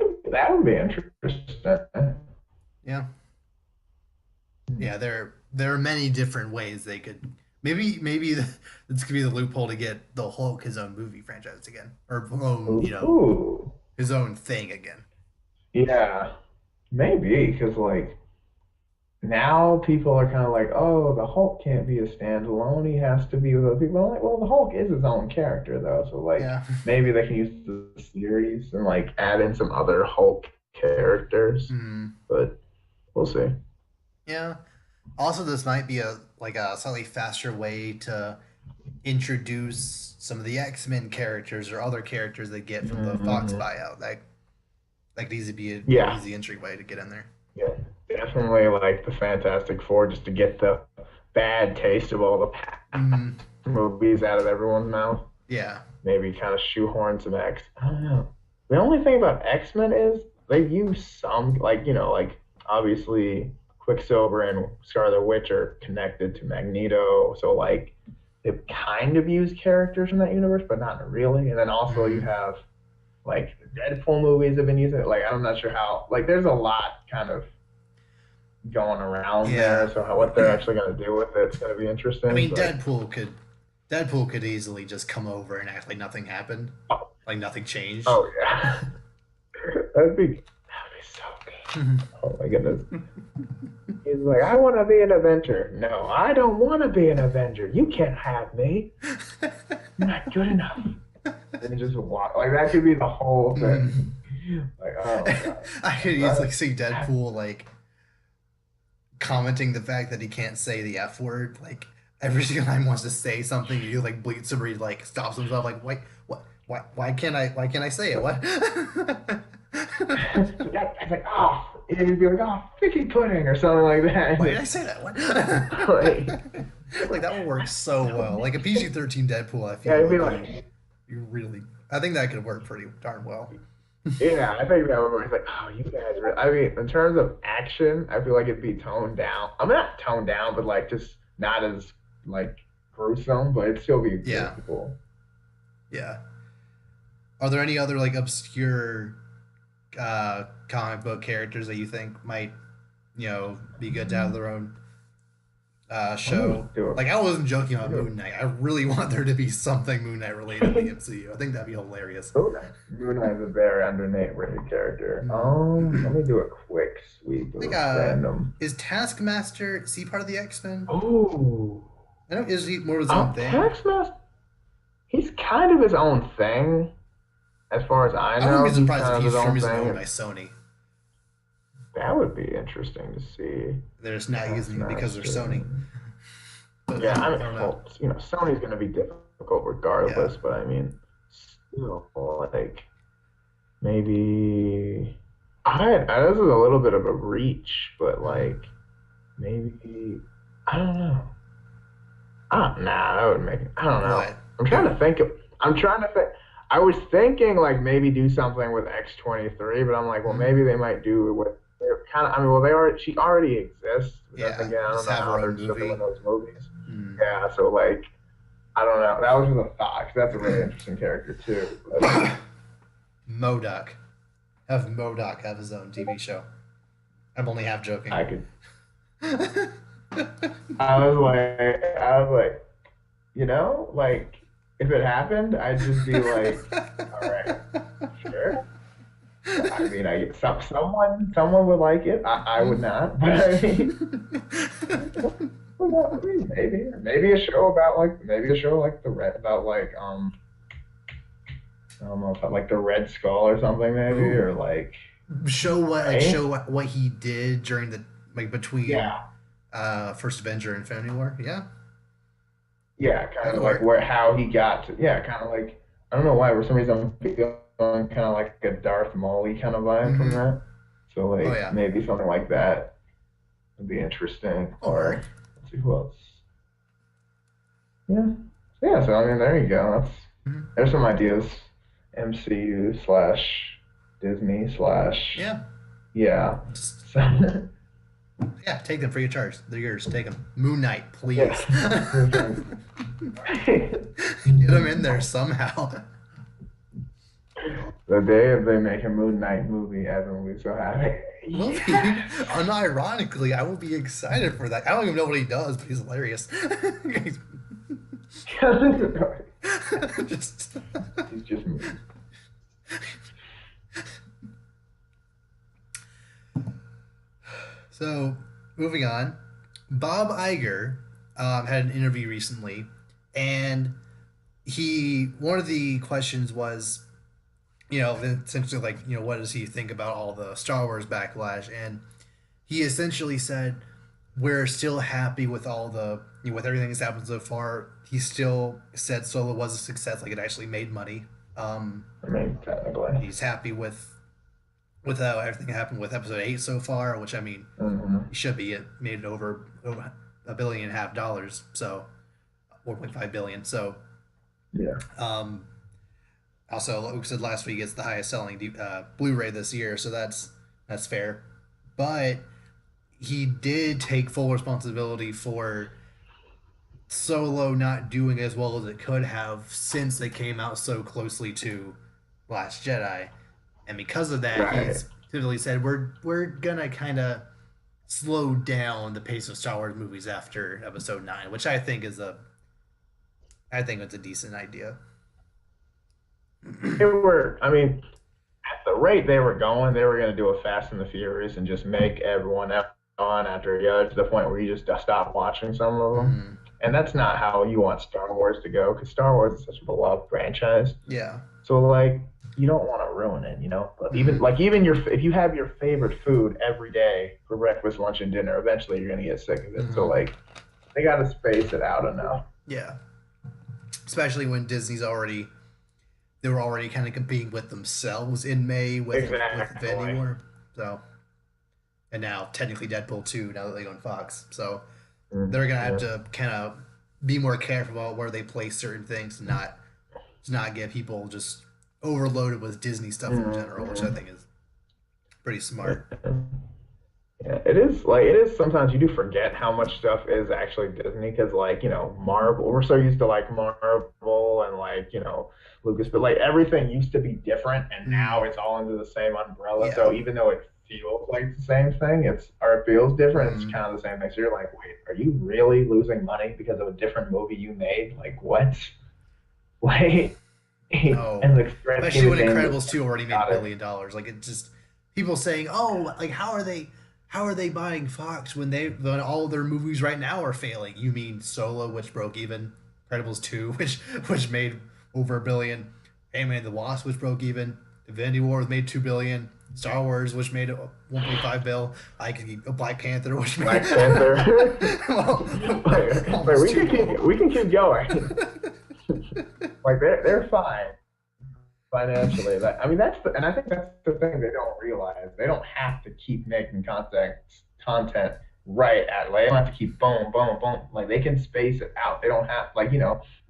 would be interesting. Yeah, yeah. There are many different ways they could. Maybe this could be the loophole to get the Hulk his own movie franchise again, or own Ooh, his own thing again. yeah, maybe because like now people are kind of like, oh, the Hulk can't be a standalone. He has to be with other people. I'm like, well, the Hulk is his own character though, so like Yeah. maybe they can use the series and like add in some other Hulk characters, Hmm. but we'll see. Yeah. Also, this might be a slightly faster way to introduce some of the X-Men characters or other characters they get from the Fox Hmm. buyout. That could easily be an Yeah, easy entryway to get in there. yeah, definitely like the Fantastic Four just to get the bad taste of all the Hmm. movies out of everyone's mouth. Yeah. Maybe kind of shoehorn some X. I don't know. The only thing about X-Men is they use some, like, like obviously Quicksilver and Scarlet Witch are connected to Magneto. So, like, they've kind of used characters from that universe, but not really. And then also you Hmm. have, like, the Deadpool movies have been using it. Like, I'm not sure how, like, there's a lot kind of going around Yeah. there. So, what they're actually going to do with it's going to be I interesting. mean, But, Deadpool could easily just come over and act like nothing happened, oh, like nothing changed. oh yeah. That'd be so good. Oh my goodness. He's like, I want to be an Avenger. No, I don't want to be an Avenger. You can't have me. You're not good enough. And he just walk like that could be the whole thing. Like, oh my god. I could easily But, see Deadpool like commenting the fact that he can't say the F word. Like every single time he wants to say something, he like bleats or he like stops himself. Like why can't I say it? What? yeah, it's like, oh, and he'd be like, oh, Vicky pudding or something like Why did I that. say that? What? Like, Like that would work so well. Like a PG-13 Deadpool, I yeah, feel he'd be like like, you really. I think that could work pretty darn well. yeah, I think that would work. He's like, oh, you guys are. I mean, in terms of action, I feel like it'd be toned down. I'm not toned down, but like just not as like gruesome, but it'd still be pretty Yeah, cool. yeah. Are there any other like obscure comic book characters that you think might be good to have their own Let me show. do Like I wasn't joking a about Moon Knight. I really want there to be something Moon Knight related in the MCU. I think that'd be hilarious. Moon Knight. Moon Knight is a very underrated character. Hmm. Let me do a quick sweep I think of random. is Taskmaster, is he part of the X-Men? Oh, I don't, is he more of his own thing? Taskmaster. He's kind of his own thing, as far as I I wouldn't be know. He's surprised if kind of his he's for some own reason owned thing. by Sony. That would be interesting to see. They're just not using it because they're Taskmaster. Sony. But Yeah, I mean, I don't know. well, Sony's going to be difficult Yeah. regardless, but I mean, still, like, maybe. This is a little bit of a reach, but like, maybe. I don't know. Nah, that would make it. I don't know. What? I'm trying to think. I'm trying to think. I was thinking like maybe do something with X-23, but I'm like, well, Mhm. maybe they might do it with. They're kind of. I mean, well, they are. She already exists. But then Yeah. again, I don't Just know have how her they're own just doing movie. those movies. Hmm. Yeah, so like, I don't know. That was just a thought. 'Cause that's a really interesting character too. But Modoc. Have Modoc have his own TV show. I'm only half joking. I could. I was like, like if it happened, I'd just be like, all right, sure. I mean, someone would like it. I would not, but I mean, well, I mean, maybe a show about like maybe a show like the red about like I don't know about like the Red Skull or something maybe Ooh. or like right Show what he did during the like between yeah First Avenger and Infinity War. Yeah. yeah kind That'd of like work. where how he got to yeah kind of like I don't know why for some reason I'm feeling kind of like a Darth Maul kind of vibe from Mm-hmm. that so Oh like yeah. maybe something like that would be interesting That'll work. or let's see who else yeah so I mean there you go Mhm. there's some ideas MCU slash Disney slash Yeah. yeah Just so, yeah, take them free of charge. They're yours. Take them. Moon Knight, yeah please. Get them in there somehow. the day if they make a Moon Knight movie, Evan will be so happy. Will be Yes. unironically, I will be excited for that. I don't even know what he does, but he's hilarious. He's just He's just so moving on. Bob Iger had an interview recently, and he one of the questions was, essentially like, what does he think about all the Star Wars backlash? And he essentially said, we're still happy with all the, with everything that's happened so far. He still said Solo was a success, like it actually made money. I mean, technically. He's happy with how everything happened with Episode 8 so far, which I mean, Hmm. he should be. It made over $1.5 billion, so 1.5 billion. So Yeah. um, also, like we said last week, it's the highest selling Blu-ray this year, so that's fair. But he did take full responsibility for Solo not doing as well as it could have since it came out so closely to Last Jedi, and because of that, Right. he's typically said we're gonna kind of slow down the pace of Star Wars movies after Episode 9, which I think it's a decent idea. I mean, at the rate they were going, they were going to do a Fast and the Furious and just make everyone on after the other to the point where you just stop watching some of them. Mm, And that's not how you want Star Wars to go because Star Wars is such a beloved franchise. yeah. So like you don't want to ruin it, you know. But Mm-hmm. even your if you have your favorite food every day for breakfast, lunch, and dinner, eventually you're gonna get sick of it. So Mm-hmm. like they got to space it out enough. Yeah. Especially when they were already kind of competing with themselves in May with Infinity Exactly. War. So, and now technically Deadpool 2 now that they own Fox. So they're gonna have Yeah. to kind of be more careful about where they place certain things to not get people just overloaded with Disney stuff in general, which I Mhm. think is pretty smart. Yeah, it is. Sometimes you do forget how much stuff is actually Disney because, like, Marvel. We're so used to like Marvel and like Lucas, but like everything used to be different, and Mm, now it's all under the same umbrella. yeah. So even though it feels like the same thing. Or it feels different. It's Mm. kind of the same thing. So you're like, wait, are you really losing money because of a different movie you made? Like what? Like, Oh, in the grand scheme especially of when things, Incredibles 2 already made got it. $1 billion. Like it just people saying, "Oh, like how are they buying Fox when all their movies right now are failing?" You mean Solo, which broke even, Incredibles 2, which made over $1 billion, Ant-Man and the Wasp, which broke even, Infinity War made $2 billion, Star Wars, which made 1.5 bill, Black Panther, which made Black Panther. well, Like, almost 2 bill. we can keep going. Like they're fine financially. I mean and I think that's the thing they don't realize. They don't have to keep making content right at like they don't have to keep boom, boom, boom. Like they can space it out. They don't have like,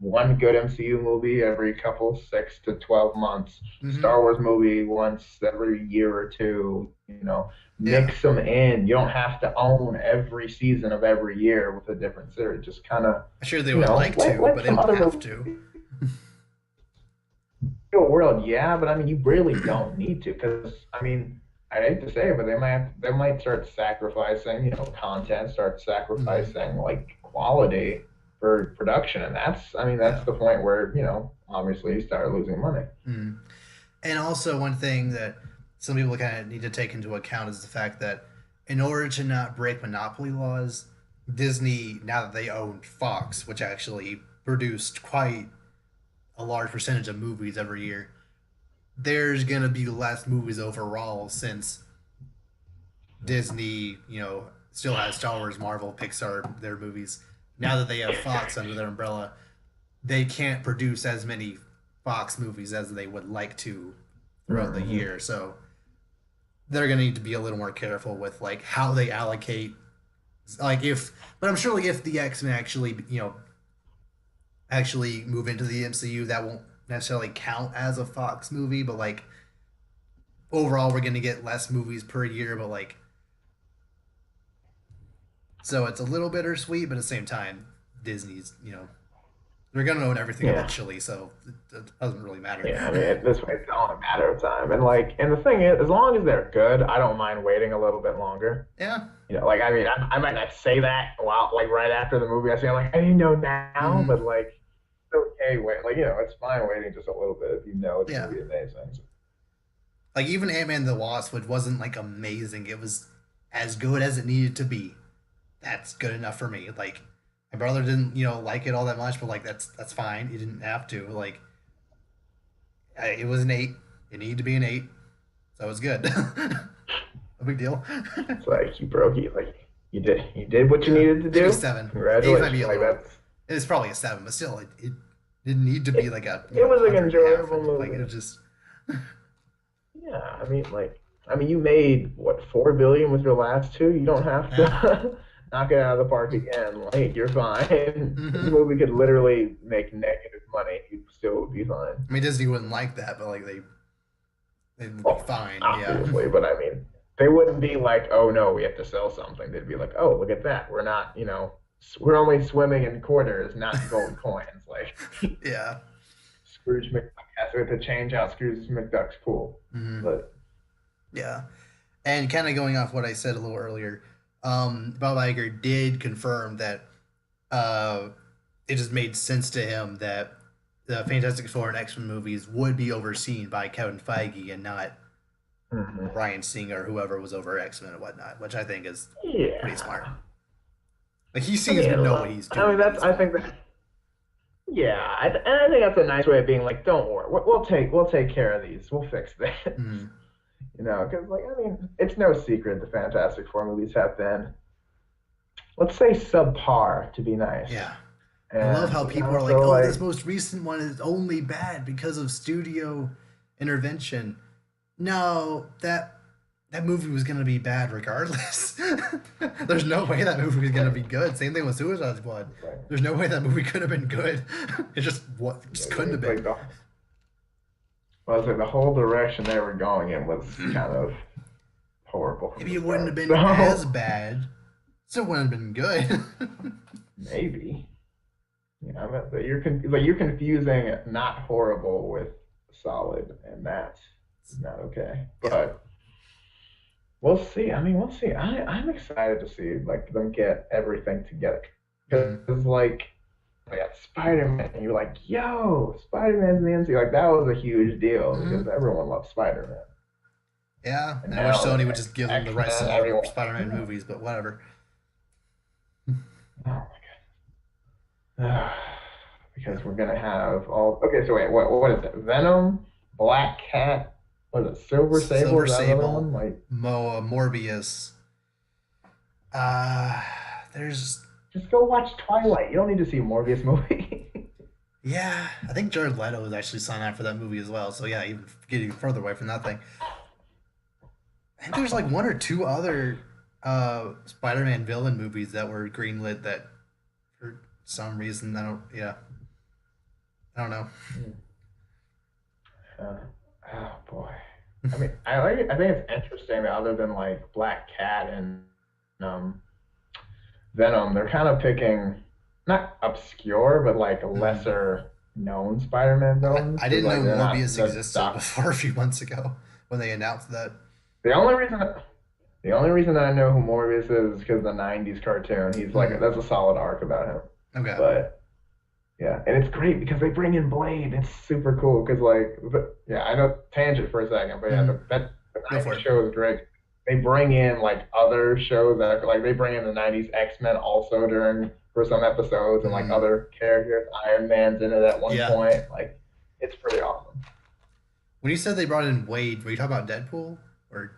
one good MCU movie every couple 6 to 12 months, Hmm. Star Wars movie once every year or two, Yeah, mix them in. You don't have to own every season of every year with a different series. Just kind of, I'm sure they would like to, but let they some don't other have movies to. real world, yeah, but I mean, you really don't need to because I mean, I hate to say it, but they might start sacrificing, content, start Hmm. sacrificing like quality for production, and I mean, that's Yeah. the point where obviously you start losing money. Mm. And also, one thing that some people kind of need to take into account is the fact that in order to not break monopoly laws, Disney, now that they own Fox, which actually produced quite a large percentage of movies every year, there's going to be less movies overall since Disney, still has Star Wars, Marvel, Pixar, their movies. Now that they have Fox under their umbrella, they can't produce as many Fox movies as they would like to throughout the Hmm. year. So they're gonna need to be a little more careful with like how they allocate. Like if, but I'm sure like if the X Men actually actually move into the MCU, that won't necessarily count as a Fox movie. But like overall, we're gonna get less movies per year. But like so it's a little bittersweet, but at the same time, Disney's they're gonna own everything Yeah. eventually, so it doesn't really matter. Yeah, I mean, at this point, it's only a matter of time. And the thing is, as long as they're good, I don't mind waiting a little bit longer. Yeah. Like I mean, I might not say that while like right after the movie. I say like I didn't know now, Mm-hmm. but like it's okay. Wait, like it's fine waiting just a little bit if you know it's gonna Yeah. be amazing. So, Like even Ant-Man and the Wasp, which wasn't like amazing, it was as good as it needed to be. That's good enough for me. Like my brother didn't, like it all that much, but like that's fine. He didn't have to. Like it was an 8. It needed to be an 8, so it was good. No big deal. it's like you did what you Yeah, needed to maybe do. 7. 8 might be Congratulations. a Like little. that's It's probably a 7, but still, it didn't need to be it. like a It was an 100.5. enjoyable Like it movie. was just Yeah, I mean, you made what 4 billion with your last two. You don't have yeah. to knock it out of the park again. Like you're fine. This Mm-hmm. movie could literally make negative money. You still would be fine. I mean, Disney wouldn't like that, but like they would be Well, fine. Yeah. obviously, but I mean, they wouldn't be like, oh no, we have to sell something. They'd be like, oh, look at that. We're not, we're only swimming in quarters, not gold coins. Like Yeah. Scrooge McDuck has to change out Scrooge McDuck's pool. Mm-hmm. But Yeah. And kind of going off what I said a little earlier, Bob Iger did confirm that uh, it just made sense to him that the Fantastic Four and X Men movies would be overseen by Kevin Feige and not mhm. Bryan Singer or whoever was over X Men and whatnot, which I think is pretty smart. Yeah. Like he I seems to mean, know what he's I mean doing at that's this I point. think that yeah, and I think that's a nice way of being like, don't worry, we'll take care of these, we'll fix this, Mm, because like I mean, it's no secret the Fantastic Four movies have been, let's say, subpar to be nice, yeah. I love and how people are like, so "Oh, this like most recent one is only bad because of studio intervention." No, that movie was gonna be bad regardless. There's no way that movie was gonna like be good. Same thing with Suicide Squad. it's like, There's no way that movie could have been good. It just couldn't have it's been. like the well, it's like the whole direction they were going in was kind of horrible from Maybe the it wouldn't have start. been as So bad. Still wouldn't have been good. maybe. But you're confusing not horrible with solid, and that's not okay. Yeah. But we'll see. I mean, we'll see. I'm excited to see like them get everything together Mhm. because like at Spider-Man, and you're like, yo, Spider-Man's in the MCU. Like that was a huge deal because Mhm. everyone loves Spider-Man, Yeah, and and I wish now Sony the would just give them the rights to X-Men, all the everyone. Spider-Man Yeah. movies, but whatever. Oh my god. Because we're gonna have all. Okay, so wait, what is it? Venom, Black Cat, what is it? Silver Sable? Silver Is that the other Sable, one? Like, Morbius. Uh, there's just go watch Twilight. You don't need to see a Morbius movie. yeah, I think Jared Leto was actually signed on for that movie as well. So yeah, even getting further away from that thing. I think there's like one or two other Spider-Man villain movies that were greenlit that for some reason I don't know. Uh, oh boy. I mean, I like. I think it's interesting that other than like Black Cat and um, Venom, they're kind of picking not obscure, but like Mhm. lesser known Spider-Man villains I because didn't like know they're not Morbius the existed doc. before a few months ago when they announced that. The only reason the only reason I know who Morbius is because the '90s cartoon. He's like Mhm. that's a solid arc about him. Okay, But yeah, and it's great because they bring in Blade. It's super cool because yeah, I know tangent for a second, but yeah, Mhm. the Go for '90s it. show is great. They bring in like other shows that like they bring in the '90s X-Men also during for some episodes and like Mhm. other characters. Iron Man's in it at one Yeah. point. Like it's pretty awesome. When you said they brought in Wade, were you talking about Deadpool or?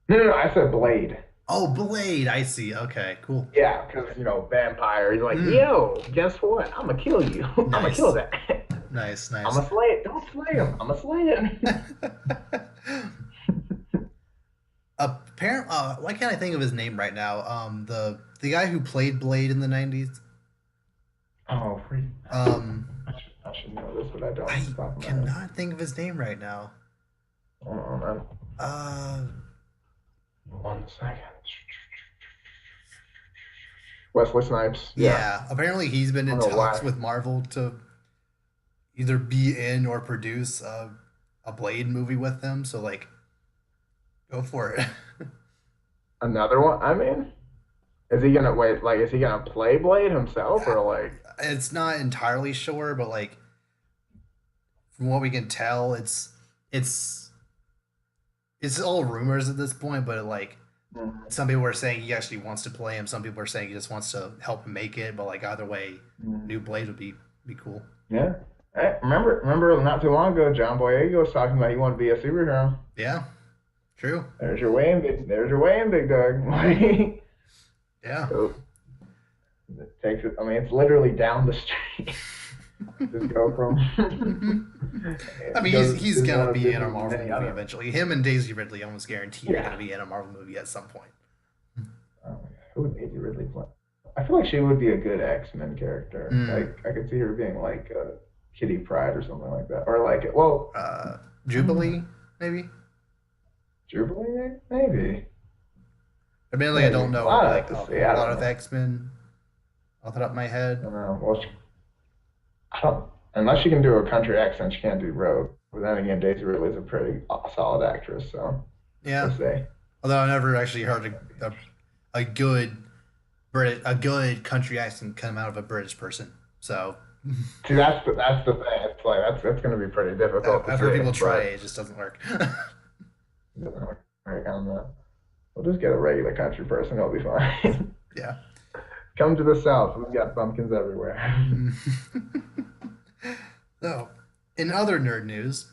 No, I said Blade. Oh, Blade. I see. Okay, cool. Yeah, because vampire. He's like, Mm. yo, guess what? I'm gonna kill you. I'm gonna kill Nice, that. nice, I'm nice. gonna slay it. Don't slay him. I'm gonna slay it. Why can't I think of his name right now? The guy who played Blade in the '90s. Oh, free. Um, I should know this, but I don't off I the top of my head. cannot think of his name right now. Oh, man. Uh, 1 second. Wesley Snipes. Yeah. yeah. Apparently, he's been I in don't know talks why. with Marvel to either be in or produce a Blade movie with them. So like, go for it. Another one. I mean, is he gonna wait? Like, is he gonna play Blade himself or like? It's not entirely sure, but like from what we can tell, it's it's all rumors at this point. But like Mhm. some people are saying he actually wants to play him. Some people are saying he just wants to help him make it. But like either way, Mhm. new Blade would be cool. Yeah. Hey, remember not too long ago, John Boyega was talking about he wanted to be a superhero. Yeah, true. There's your way in, there's your way in, big dog. Yeah. So it takes it. I mean, it's literally down the street. Just go from I mean, he's just one gonna of be in a Disney's Marvel many movie other. eventually. Him and Daisy Ridley almost guaranteed are Yeah. gonna be in a Marvel movie at some point. Oh my God. Who would Daisy Ridley play? I feel like she would be a good X-Men character. Mm. Like I could see her being like Kitty Pryde or something like that, or like well, Uh, I don't Jubilee, know, maybe. Jubilee, maybe, Admittedly, I maybe. don't know Well, I'd like have to a see. whole I lot don't of know. X Men off the top of my I head. don't know. Well, I don't. Unless she can do a country accent, she can't do Rogue. But then again, Daisy Ridley's a pretty solid actress, so we'll Yeah, see. although I never actually heard That'd a good a good country accent come out of a British person. So See, that's the thing. It's like that's going to be pretty difficult to I've heard see, people try it, but it just doesn't work. it doesn't work on that. We'll just get a regular country person. It'll be fine. Yeah. Come to the South. We've got pumpkins everywhere. So, in other nerd news,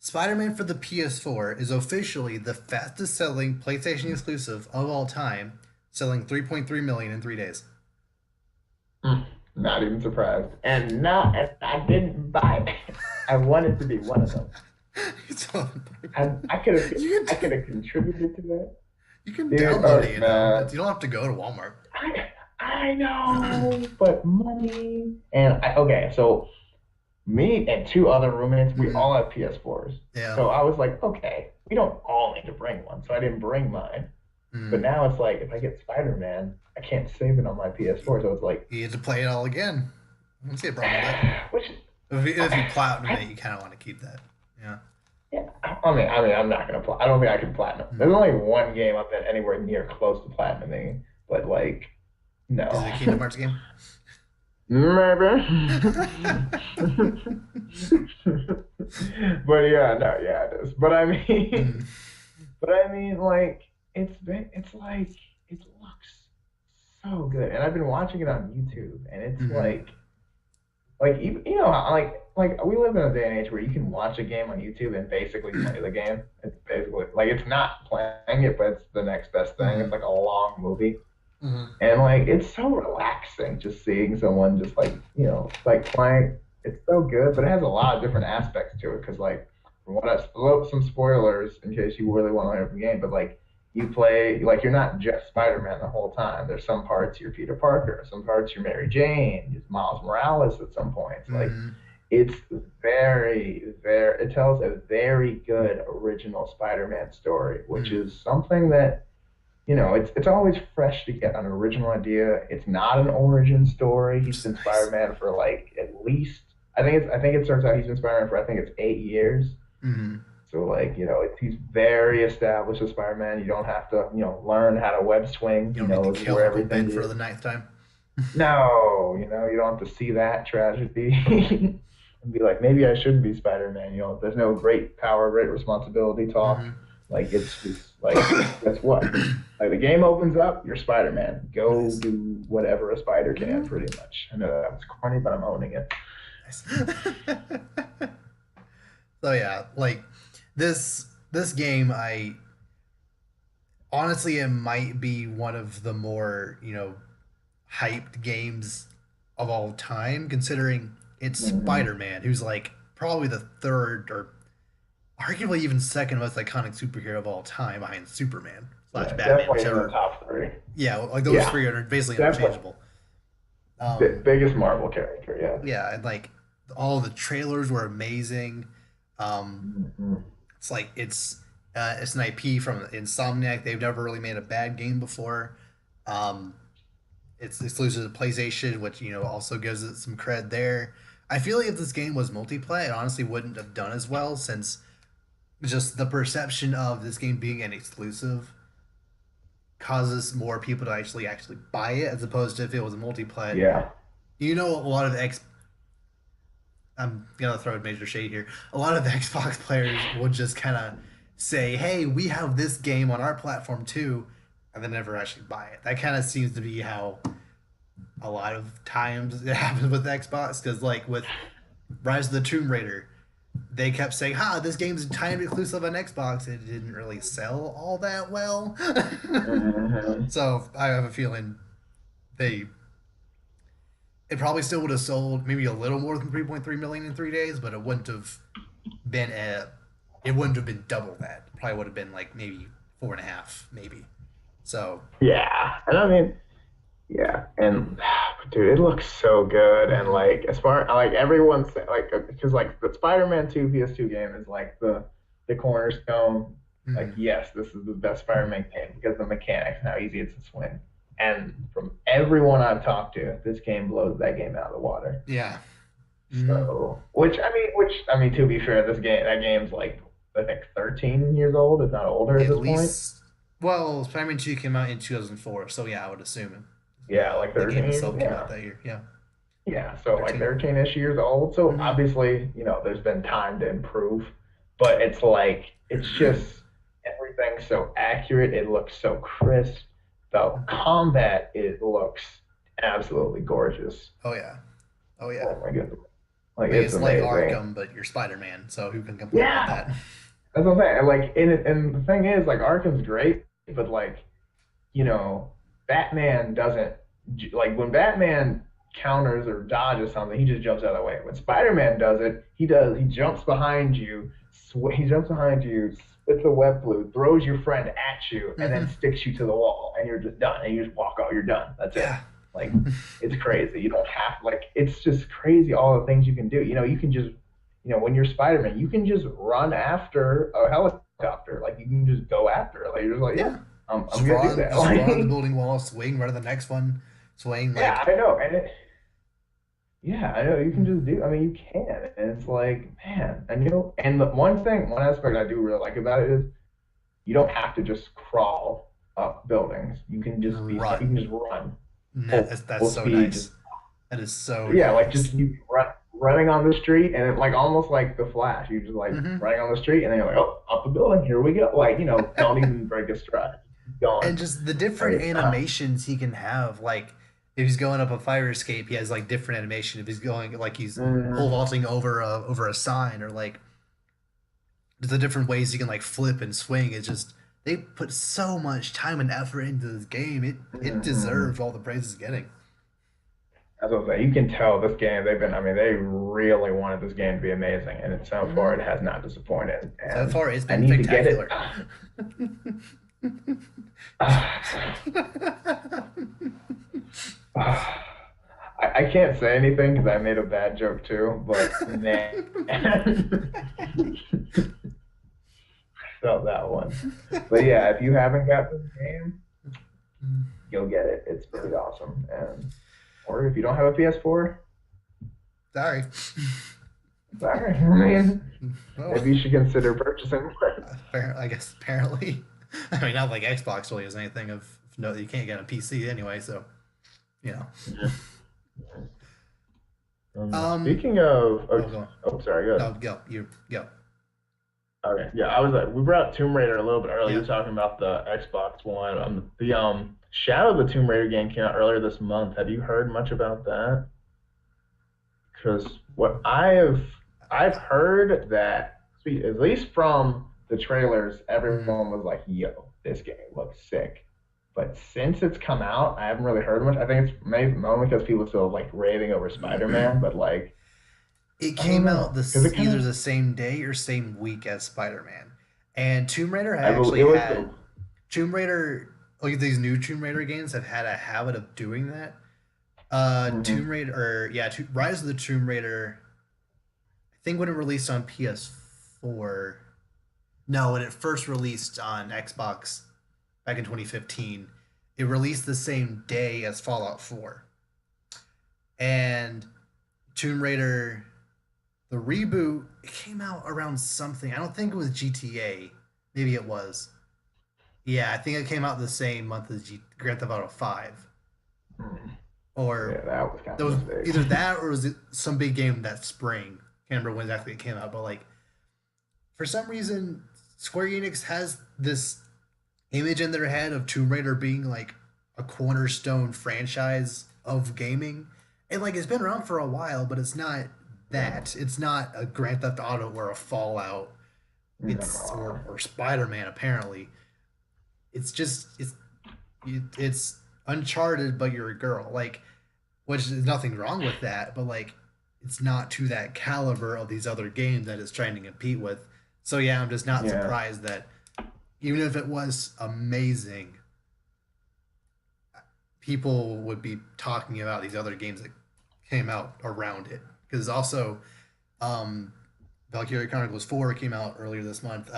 Spider-Man for the PS4 is officially the fastest selling PlayStation exclusive of all time, selling 3.3 million in 3 days. Not even surprised. And not, I didn't buy it. I wanted to be one of them. So, And you I can could have contributed to that. you can Dude, download oh it, you know. man. You don't have to go to Walmart. I know, but money. And okay, so me and two other roommates, we Mhm. all have PS4s. Yeah. So I was like, okay, we don't all need to bring one. So I didn't bring mine. But Mm. now it's like, if I get Spider-Man, I can't save it on my PS4. So it's like, You have to play it all again. I don't see a problem with that. which, If you okay, platinum I, it, you kind of want to keep that. Yeah. Yeah, I'm not gonna. I don't think I can platinum. There's Hmm. only one game I've been anywhere near close to platinuming, but like, Is no. it a Kingdom Hearts game? Maybe. But yeah, no, yeah, it is. But I mean, Mm, but I mean, like, it's like, it looks so good, and I've been watching it on YouTube, and it's hmm. like even like we live in a day and age where you can watch a game on YouTube and basically play the game. It's basically like it's not playing it, but it's the next best thing. It's Hmm. like a long movie. Hmm. And like it's so relaxing just seeing someone just like, like playing. It's so good, but it has a lot of different aspects to it because like from what I some spoilers in case you really want to learn the game, but like you play like you're not just Spider-Man the whole time. There's some parts you're Peter Parker, some parts you're Mary Jane, you're Miles Morales at some points. Like Hmm. it's it tells a very good original Spider-Man story, which Hmm. is something that it's always fresh to get an original idea. It's not an origin story. Which He's is been nice. Spider-Man for like at least I think it starts out he's been Spider-Man for I think it's 8 years. Hmm. So like, he's very established as Spider-Man. You don't have to, learn how to web swing. You He don't need to knows kill where Uncle everything Ben for is. the ninth time. No, you don't have to see that tragedy and be like, maybe I shouldn't be Spider-Man. There's no great power, great responsibility talk. Hmm. Like it's just like, guess what? Like the game opens up, you're Spider-Man. Go Nice. do whatever a spider can, Hmm. pretty much. I know that was corny, but I'm owning it. Nice. So yeah, like this game, I honestly it might be one of the more hyped games of all time, considering it's Hmm. Spider-Man, who's like probably the third or arguably even second most iconic superhero of all time behind Superman slash Yeah, Batman, definitely in the whichever. top three. Yeah, like those Yeah, three are basically definitely. interchangeable. Um, Biggest Marvel character, yes. yeah, and like all the trailers were amazing. Um, Hmm. it's like it's an IP from Insomniac. They've never really made a bad game before. Um, it's exclusive to PlayStation, which also gives it some cred there. I feel like if this game was multiplayer, it honestly wouldn't have done as well since just the perception of this game being an exclusive causes more people to actually buy it as opposed to if it was a multiplayer. Yeah. A lot of X. I'm gonna throw a major shade here. A lot of Xbox players would just kind of say, "Hey, we have this game on our platform too," and then never actually buy it. That kind of seems to be how a lot of times it happens with Xbox. Because like with Rise of the Tomb Raider, they kept saying, "Ha, this game's time exclusive on Xbox." It didn't really sell all that well. Hmm. So I have a feeling they it probably still would have sold maybe a little more than 3.3 million in 3 days, but it wouldn't have been double that. It probably would have been like maybe four and a half, maybe. So, Yeah. And I mean, yeah, and dude, it looks so good. And mm-hmm, like, as far like everyone's like, because like the Spider-Man 2 PS2 game is like the cornerstone. Like, mm-hmm. yes, this is the best Spider-Man game because of the mechanics and how easy it is to swing. And from everyone I've talked to, this game blows that game out of the water. Yeah, mm-hmm. So, which I mean, to be fair, that game's like I think 13 years old, if not older at At this point. least, well, Spider-Man 2 came out in 2004, so yeah, I would assume Yeah, like the game 13. itself came out Yeah. that year. Yeah, Yeah, so like 13. 13-ish years old. So Mm-hmm. obviously, there's been time to improve, but it's like it's just everything's so accurate. It looks so crisp. The combat, it looks absolutely gorgeous. Oh yeah, oh yeah. Oh my goodness. Like I mean, it's it's like amazing. Arkham, but you're Spider-Man, so who can complain about Yeah, that? that's what I'm saying. And the thing is, like Arkham's great, but like, Batman doesn't like when Batman counters or dodges something, he just jumps out of the way. When Spider-Man does it, he jumps behind you, spits a web blue, throws your friend at you, and then Mm-hmm. sticks you to the wall, and you're just done. And you just walk out, you're done. That's it. Yeah. Like it's crazy. You don't have like it's just crazy all the things you can do. You can just when you're Spider-Man, you can just run after a helicopter. Like you can just go after it. Like you're just like, yeah, Yeah. I'm gonna do Just run on the that. building wall, swing right to the next one, swing Yeah, like I know, Yeah, I know you can just do. I mean, you can, and it's like, man, and and the one aspect I do really like about it is you don't have to just crawl up buildings. You Run. can just run That's full so speed, nice. That is so yeah, like nice. just you running on the street, and it like almost like the Flash. You just like Hmm. running on the street, and then you're like, oh, up the building, here we go. Like don't even break a stride, keep going. And just the different Like, animations he can have. Like if he's going up a fire escape, he has like different animation. If he's going like he's pole mm, vaulting over a sign, or like the different ways he can like flip and swing. It's just they put so much time and effort into this game. It mm, deserves all the praise it's getting. as I was saying, you can tell this game. I mean, they really wanted this game to be amazing, and so far Hmm. it has not disappointed. So And far, it's I been need to get it. spectacular. I can't say anything because I made a bad joke too, but man, felt that one. But yeah, if you haven't got this game, you'll get it. It's pretty awesome. And or if you don't have a PS4, Sorry. sorry. I mean, Well, maybe you should consider purchasing one. I guess apparently. I mean, not like Xbox really has anything of no. You can't get a PC anyway, so you know. Yeah. Um. Speaking of, Oh, go. sorry, good. No, go. You go. Okay, yeah, I was like, we brought up Tomb Raider a little bit earlier. You Yeah. were talking about the Xbox One. The Shadow of the Tomb Raider game came out earlier this month. Have you heard much about that? Because what I've heard that at least from the trailers, Mm. everyone was like, "Yo, this game looks sick." But since it's come out, I haven't really heard much. I think it's maybe only because people still like raving over Spider-Man, but like It I don't came out know because it kind either of the same day or same week as Spider-Man, and Tomb Raider had it actually was had Tomb Raider. Like these new Tomb Raider games have had a habit of doing that. mhm, Tomb Raider, or yeah, Rise of the Tomb Raider. I think when it released on PS4, no, when it first released on Xbox back in 2015, it released the same day as Fallout 4. And Tomb Raider, the reboot, it came out around something. I don't think it was GTA. Maybe it was. Yeah, I think it came out the same month as Grand Theft Auto 5. mhm. Or Yeah, that was kind there of a was mistake. either that or was it some big game that spring. Can't remember when exactly it came out, but like for some reason, Square Enix has this image in their head of Tomb Raider being like a cornerstone franchise of gaming. And like it's been around for a while, but it's not that. It's not a Grand Theft Auto or a Fallout. It's No. or Spider Man apparently. It's just it's Uncharted, but you're a girl. Like, which is nothing wrong with that, but like it's not to that caliber of these other games that it's trying to compete with. So yeah, I'm just not Yeah. surprised that even if it was amazing, people would be talking about these other games that came out around it. Because also, um, Valkyria Chronicles 4 came out earlier this month.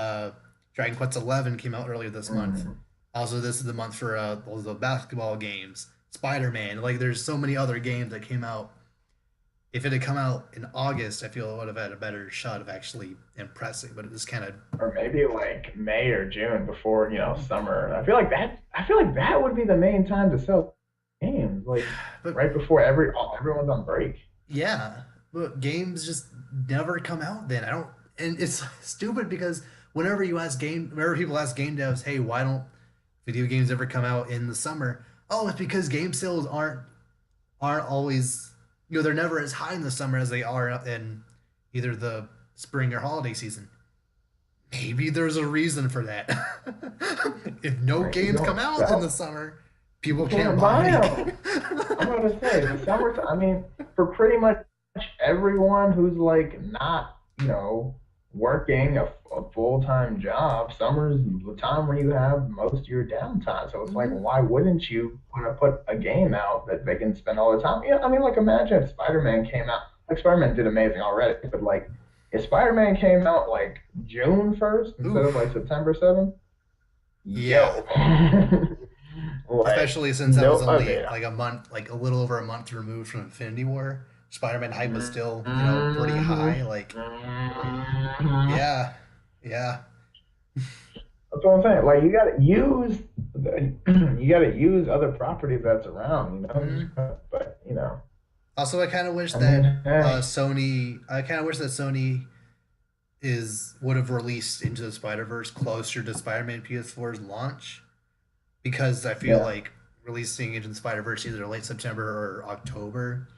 Dragon Quest 11 came out earlier this month. Mm. Also, this is the month for all the basketball games. Spider Man. Like, there's so many other games that came out. If it had come out in August, I feel it would have had a better shot of actually impressing. But it just kind of. Or maybe like May or June before, summer. I feel like that would be the main time to sell games, like But right before everyone's on break. yeah, but games just never come out then. I don't, and it's stupid because whenever people ask game devs, hey, why don't video games ever come out in the summer? Oh, it's because game sales aren't always, they're never as high in the summer as they are in either the spring or holiday season. Maybe there's a reason for that. If no Right? You games come don't out in the sell. summer, You people can't can't buy buy anything. them. I'm gonna say the summer. I mean, for pretty much everyone who's like not, working a full-time job, summer's the time where you have most of your downtime. So it's like, Mhm. why wouldn't you want to put a game out that they can spend all the time? Yeah, I mean, like imagine if Spider-Man came out. Like Spider-Man did amazing already, but like if Spider-Man came out like June 1st instead of like Oof. September 7th, Yeah. yo, like Especially since that was no, I only mean, like a month, like a little over a month removed from Infinity War. Spider-Man hype was still, pretty Mhm. high. Like, Mhm. yeah, yeah. That's what I'm saying. Like you gotta use other properties that's around, Hmm. But Also, I kind of wish I that mean, hey, Sony. I kind of wish that Sony is would have released Into the Spider Verse closer to Spider-Man PS4's launch, because I feel yeah. like releasing Into the Spider Verse either late September or October,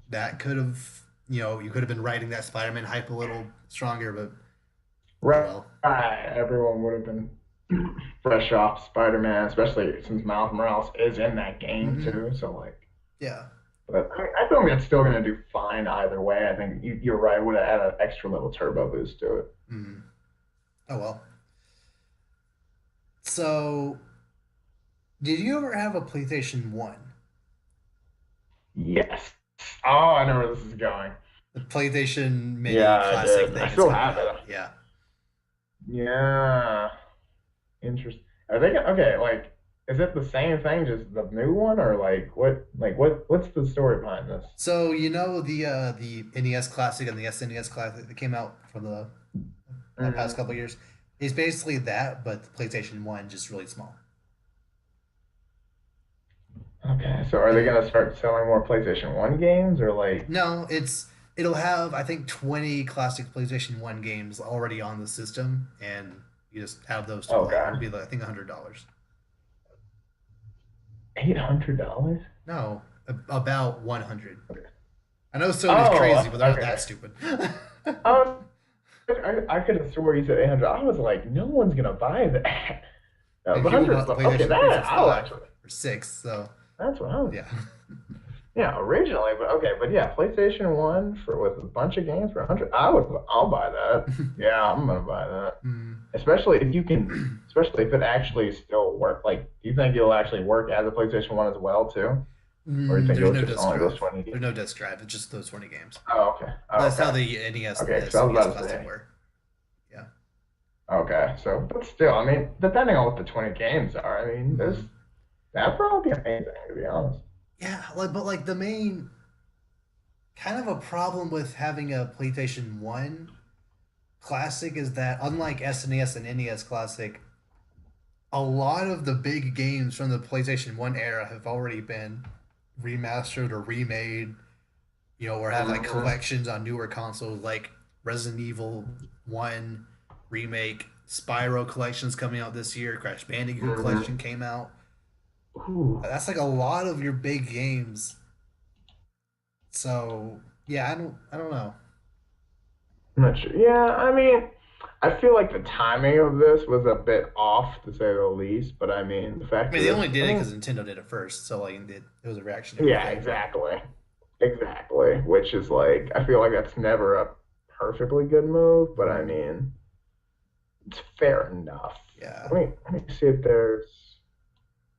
that could have, you could have been riding that Spider-Man hype a little stronger. But oh Right. well. Everyone would have been fresh off Spider-Man, especially since Miles Morales is in that game Hmm. too. So like, Yeah. but I think it's still gonna do fine either way. I think you're right. Would have added an extra little turbo boost to it. Mm. Oh well. So, did you ever have a PlayStation One? Yes. Oh, I know where this is going. The PlayStation Mini Yeah, I Classic did. I thing is still coming have out. it. Yeah. Yeah. Interesting. Are they okay? Like, is it the same thing, just the new one, or what's the story behind this? So the NES Classic and the SNES Classic that came out from the past couple Mhm. of years is basically that, but the PlayStation One just really small. Okay, so are they gonna start selling more PlayStation 1 games or like No, it'll have, I think, 20 classic PlayStation One games already on the system, and you just have those to play. It'll okay, be like, I think, $100. $800? No, about 100. I know Sony's crazy, Oh, but they're not that okay. stupid. Um, I could have swore you said 800. I was like, no one's gonna buy that. That And was people bought 100 the bucks. Okay, PlayStation 3 for that I'll 5 actually. or 6, so That's what I was. yeah. Yeah, originally, but okay, but yeah, PlayStation 1 for with a bunch of games for 100. I'll buy that. Yeah, I'm gonna buy that. Mm. Especially if you can, especially if it actually still work. Like, do you think it'll actually work as a PlayStation 1 as well too? Or you think There's it'll no just disk only those drive. 20 There's games? no disk drive. It's just those 20 games. Oh, okay. Oh, That's how okay. the NES and Okay, the because I was SNES about to Classic say, were. Yeah. okay, so, but still, I mean, depending on what the 20 games are, I mean, Hmm. that'd probably be amazing, to be honest. Yeah, but the main kind of a problem with having a PlayStation One Classic is that, unlike SNES and NES Classic, a lot of the big games from the PlayStation One era have already been remastered or remade, or have like Hmm. collections on newer consoles, like Resident Evil One remake, Spyro collections coming out this year, Crash Bandicoot collection Hmm. came out. Ooh, That's like a lot of your big games. So yeah, I don't know. I'm not sure. Yeah, I mean, I feel like the timing of this was a bit off, to say the least. But I mean, the I fact mean, of they this, only did I it mean, because Nintendo did it first, so like it was a reaction to yeah, everything. But exactly. Exactly. Which is like, I feel like that's never a perfectly good move, but I mm, mean, it's fair enough. yeah, Let me see if there's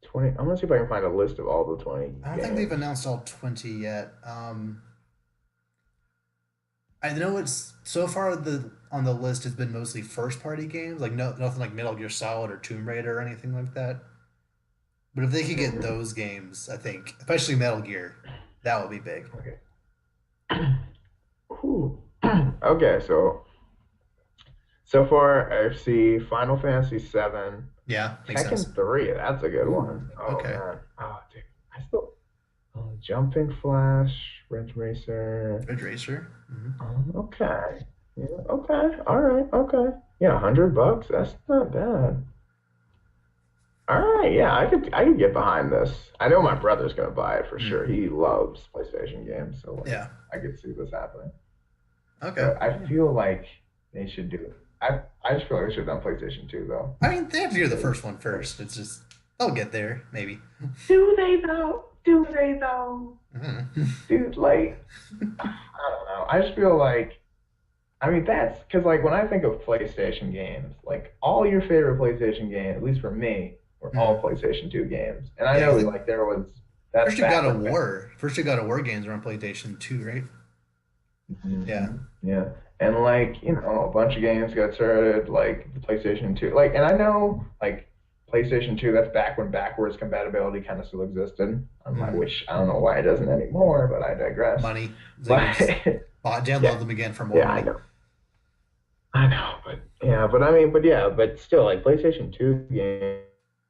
20. I'm gonna see if I can find a list of all the 20 I don't think they've games. announced all 20 yet. I know it's so far the on the list has been mostly first party games, like nothing like Metal Gear Solid or Tomb Raider or anything like that. But if they could get Mhm. those games, I think, especially Metal Gear, that would be big. Okay. Ooh. Okay, so far I see Final Fantasy 7, Yeah, makes sense. Tekken 3. That's a good Ooh, one. Oh okay. man. Oh dude, I still Jumping Flash, Ridge Racer. Ridge Racer. Hmm. Okay. Yeah, okay. All right. Okay. Yeah, $100. That's not bad. All right. Yeah, I could get behind this. I know my brother's gonna buy it for sure. Mm. He loves PlayStation games, so like Yeah. I could see this happening. Okay. But I Yeah. feel like they should do it. I just feel like they should have done PlayStation 2 though. I mean, they have to do the Because first one like, first. It's just they'll get there, maybe. do they though? Do they though? Mhm. Dude, like I don't know. I just feel like I mean, that's because, like, when I think of PlayStation games, like, all your favorite PlayStation games, at least for me, were all Mhm. PlayStation 2 games. And I Yeah, know, because like, there was that's back when. First you got a War games are on PlayStation 2, right? Yeah. Mhm. Yeah. And, like, a bunch of games got started, like, the PlayStation 2. Like, and I know, like, PlayStation 2, that's back when backwards compatibility kind of still existed. Mm. Which I don't know why it doesn't anymore, but I digress. Money. They But can just download yeah, them again for more yeah, I money. know. I know, but yeah, but I mean, but yeah, but still, like PlayStation 2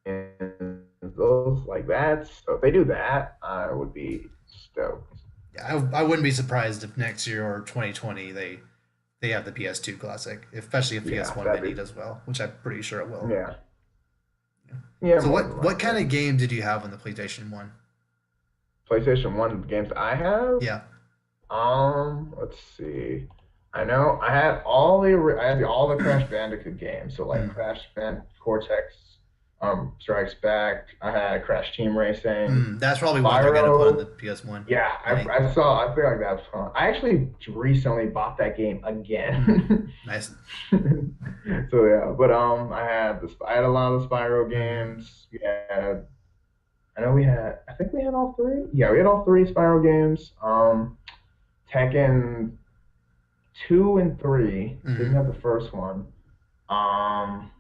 games, those like that. So if they do that, I would be stoked. Yeah, I wouldn't be surprised if next year or 2020 they have the PS2 classic, especially if Yeah, PS1 that'd Mini be does well, which I'm pretty sure it will. yeah, yeah, So more than what kind likely. of game did you have on the PlayStation 1? PlayStation 1 games I have. Yeah. Let's see. I had all the Crash Bandicoot games. So like Mm. Crash Bandicoot Cortex, Strikes Back. I had Crash Team Racing, Mm. That's probably one they're gonna put on the Spyro. PS1 Yeah, Mini. I feel like that's fun. I actually recently bought that game Mm. again. Nice. So yeah, but I had a lot of the Spyro Mm. games. I think we had all three. Yeah, we had all three Spyro games. Tekken 2 and 3. Didn't Mm. have the first one. Um,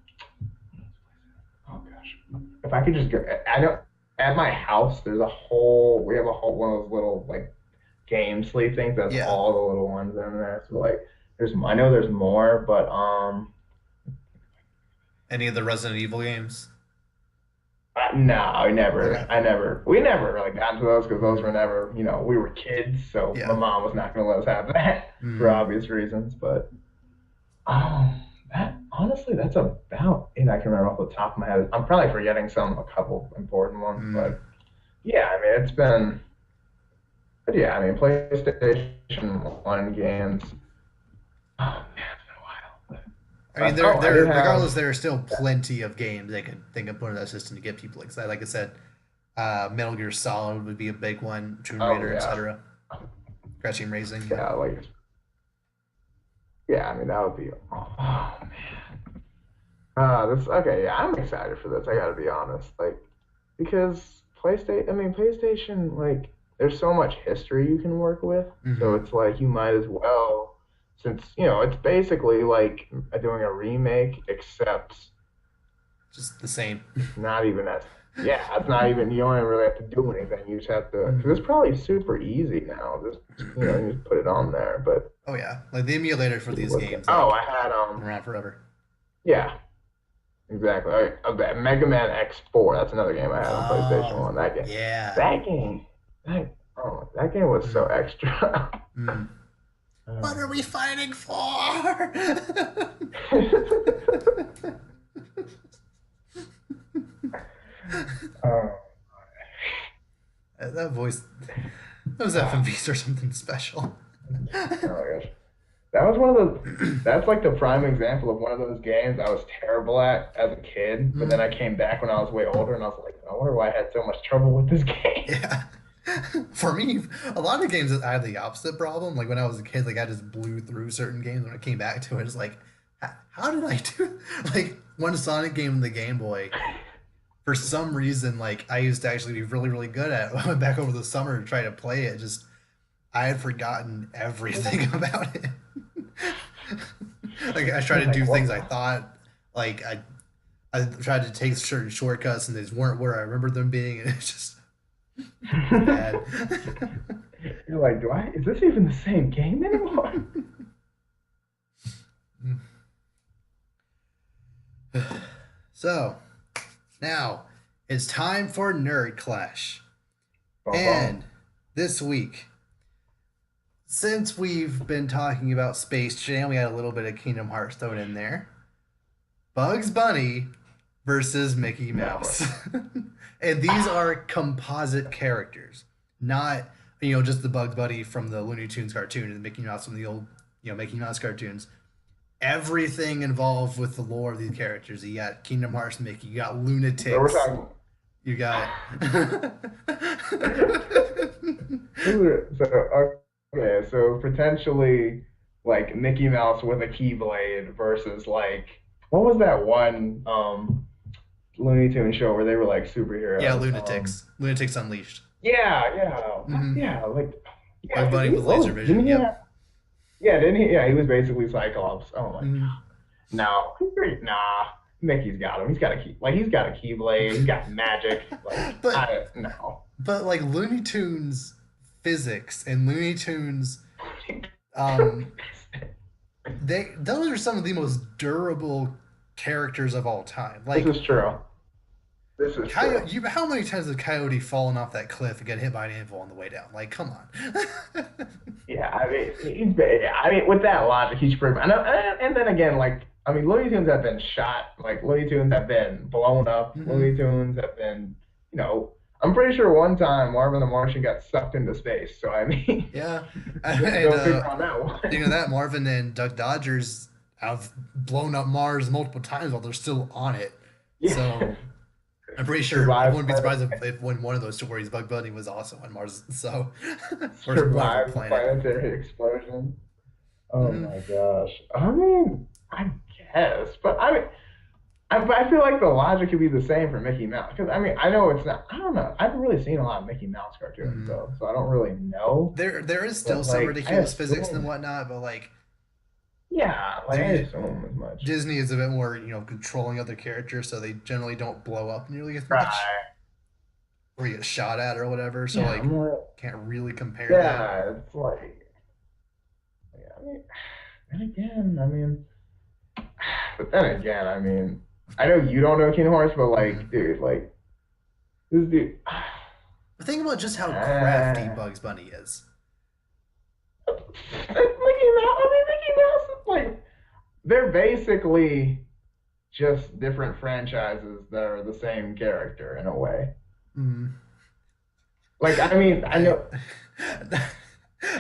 oh gosh. If I could just go, I don't, at my house, we have a whole one of those little like game sleeve things. That's Yeah. all the little ones in there. So like, I know there's more, but Any of the Resident Evil games? no, Okay. we never really got into those because those Mm. were never, we were kids, so my Yeah. mom was not going to let us have that for Mm. obvious reasons. But that honestly, that's about it. I can remember off the top of my head. I'm probably forgetting a couple important ones, Mm. but yeah, I mean, but yeah, I mean, PlayStation 1 games. Oh man, it's been a while. I mean, I did have. regardless, there are still plenty of games they can put in that system to get people excited. Like I said, Metal Gear Solid would be a big one, Tomb Oh Raider, yeah, etc. Crash Team Racing, yeah. yeah, like yeah. I mean, that would be. Oh man. This okay. Yeah, I'm excited for this. I gotta be honest, like because PlayStation, like there's so much history you can work with, so Hmm. it's like you might as well, since it's basically like doing a remake, except Just the same. it's not even as yeah, it's not even you don't even really have to do anything. You just have to because it's probably super easy now. Just you just put it on there, but Oh yeah, like the emulator for these games, oh, like I had been around forever. yeah. Exactly. Okay. Mega Man X4. That's another game I had on PlayStation Oh 1. That game. yeah. That game. That game was so Mm. extra. Mm. What are Um, we fighting for? oh That voice, that was FMVs or something special. my gosh. That was one of those. That's like the prime example of one of those games I was terrible at as a kid, but then Mm. I came back when I was way older and I was like, I wonder why I had so much trouble with this game. Yeah. For me, a lot of games I had the opposite problem. Like when I was a kid, like I just blew through certain games. When I came back to it, it's like, how did I do? Like one Sonic game in the Game Boy. For some reason, like I used to actually be really, really good at it. I went back over the summer to try to play it. Just I had forgotten everything about it. Like I tried to Like do what? things I thought like I tried to take certain shortcuts and they just weren't where I remembered them being, and it's just bad. You're like, is this even the same game anymore? So now it's time for Nerd Clash. Bum, bum. And this week, since we've been talking about Space Jam, we had a little bit of Kingdom Hearts thrown in there. Bugs Bunny versus Mickey No. Mouse. And these are composite characters, not just the Bugs Bunny from the Looney Tunes cartoon and Mickey Mouse from the old Mickey Mouse cartoons. Everything involved with the lore of these characters. You got Kingdom Hearts Mickey, you got So we're Lunatics, talking. you got Okay, so potentially like Mickey Mouse with a Keyblade versus like what was that one Looney Tune show where they were like yeah, superheroes? Lunatics Unleashed. Yeah, yeah, Hmm. yeah, like yeah, Bugs because Bunny he with laser vision. didn't he Yep. have, yeah, didn't he? Yeah, he was basically Cyclops. Oh my, Mhm. no, nah, Mickey's got him. He's got a keyblade. He's got magic. Like but I no. like Looney Tunes physics and Looney Tunes, um, those are some of the most durable characters of all time. This Like is true. This is true. How many times has Coyote fallen off that cliff and get hit by an anvil on the way down? Like, come on. Yeah, I mean, I mean, with that logic, he's pretty. And then again, like, I mean, Looney Tunes have been shot. Like, Looney Tunes have been blown up. Mm-hmm. Looney Tunes have been, I'm pretty sure one time Marvin the Martian got sucked into space. So I mean, Yeah, don't figure on that one. You know that Marvin and Duck Dodgers have blown up Mars multiple times while they're still on it. Yeah. So I'm pretty sure I wouldn't be surprised if when one of those stories Bug Bunny was also on Mars. So or Survived the planet. planetary explosion. Oh my gosh. I mean, I guess, but I mean, I feel like the logic could be the same for Mickey Mouse because I mean I know it's not. I don't know. I haven't really seen a lot of Mickey Mouse cartoons though, so I don't really know. There is still But, some like, ridiculous I physics assume- and whatnot, but like Yeah, like I assume as much. Disney is a bit more controlling other characters, so they generally don't blow up nearly as much Right. or get shot at or whatever. So Yeah, like I'm like, can't really compare that. yeah, it's like, yeah, I mean, and again, I mean, but then again, I mean, I know you don't know Kingdom Hearts, but like, dude, like, this dude, But think about just how crafty Bugs Bunny is. Mickey Mouse. I mean, Mickey Mouse is like, they're basically just different franchises that are the same character in a way. Mm. Like, I mean, I know.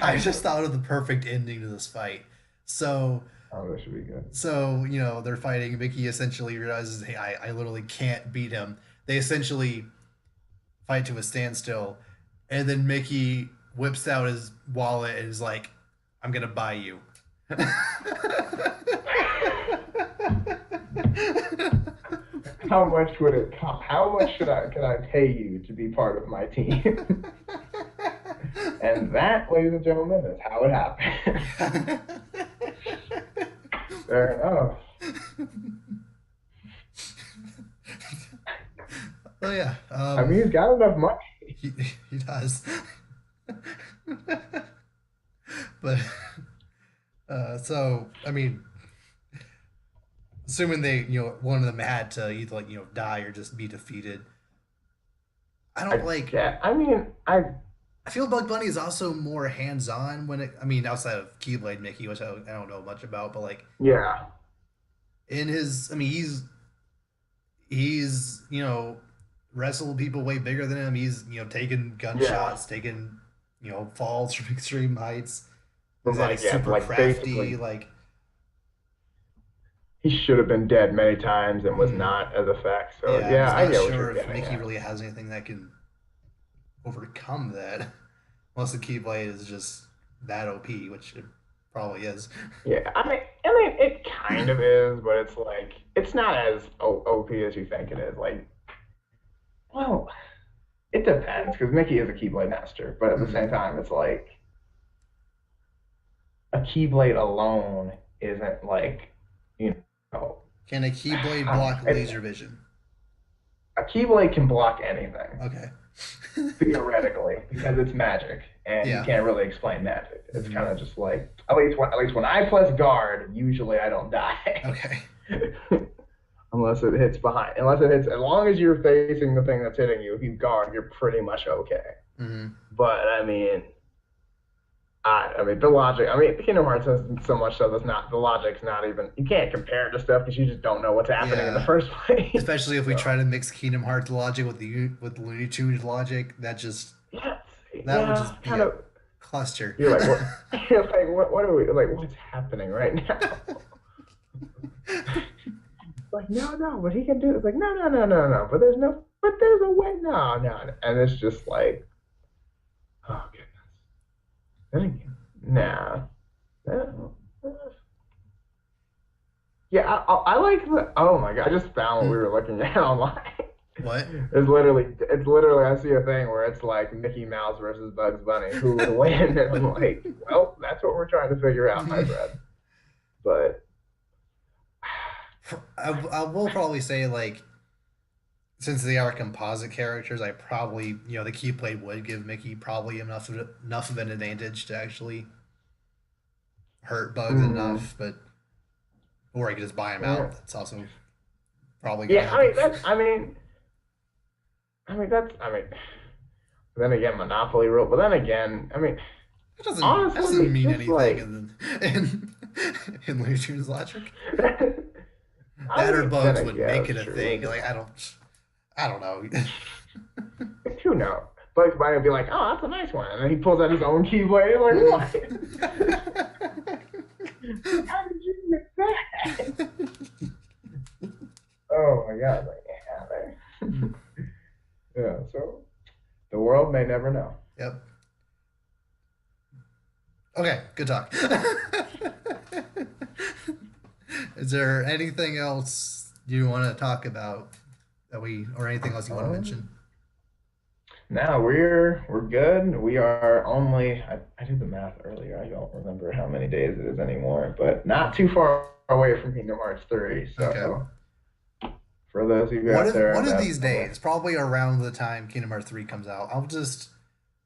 I just thought of the perfect ending to this fight. So Oh, that should be good. So, they're fighting. Mickey essentially realizes, hey, I literally can't beat him. They essentially fight to a standstill. And then Mickey whips out his wallet and is like, I'm going to buy you. How much would it cost? How much can I pay you to be part of my team? And that, ladies and gentlemen, is how it happened. Fair enough. Oh, yeah. I mean, he's got enough money. He does. But, so, I mean, assuming they, one of them had to either, die or just be defeated. I don't like. Yeah, I mean, I feel Bug Bunny is also more hands-on outside of Keyblade Mickey, which I don't know much about, but like, yeah, in his, he's wrestled people way bigger than him. He's taken gunshots, taken falls from extreme heights. He's like super crafty, like. He should have been dead many times and was not as a fact. So yeah, I'm I get not what sure you're if getting Mickey at. really has anything that can overcome that. Unless the Keyblade is just that OP, which it probably is. Yeah, I mean, it kind of is, but it's like it's not as OP as you think it is. Like, well, it depends because Mickey is a Keyblade master, but at the same time, it's like a Keyblade alone isn't like Can a Keyblade block laser vision? A Keyblade can block anything. Okay. Theoretically, because it's magic, and you can't really explain magic. It's kind of just like at least when I press guard, usually I don't die. Okay. Unless it hits behind. As long as you're facing the thing that's hitting you, if you guard, you're pretty much okay. Mm-hmm. But I mean, the logic. I mean, Kingdom Hearts has so much stuff that's not. The logic's not even. You can't compare it to stuff because you just don't know what's happening in the first place. Especially if we try to mix Kingdom Hearts logic with Looney Tunes logic, that would just be kind of cluster. You're like, what, you're like, what are we like? What's happening right now? Like, no, but he can do it. It's like, no. But there's a way. No. And it's just like, oh goodness. Then again, nah. Yeah, I like the. Oh my god! I just found what we were looking at online. What? It's literally. I see a thing where it's like Mickey Mouse versus Bugs Bunny. Who would win? And I'm like, well, that's what we're trying to figure out, my friend. But I will probably say like since they are composite characters, I probably the Keyblade would give Mickey probably enough of an advantage to actually hurt Bugs Hmm. enough, but or I could just buy him Yeah. out. That's also probably gonna Yeah, I happen. mean that's I mean then again Monopoly rule, but then again, I mean That doesn't honestly, mean just anything like in Looney Tunes logic. I That or mean then Bugs would again, make that's it a true. thing. Like I don't know. Who knows? Bugs Bunny would be like, "Oh, that's a nice one," and then he pulls out his own keyblade. He's like, "What? How did you get that?" Oh my god! Like, yeah, man. Yeah. So the world may never know. Yep. Okay, good talk. Is there anything else you want to talk about or anything else you want to Um, mention? Now we're good. We are only I did the math earlier. I don't remember how many days it is anymore, but not too far away from Kingdom Hearts 3. Okay. So for those of you out there One of that these days, probably around the time Kingdom Hearts 3 comes out,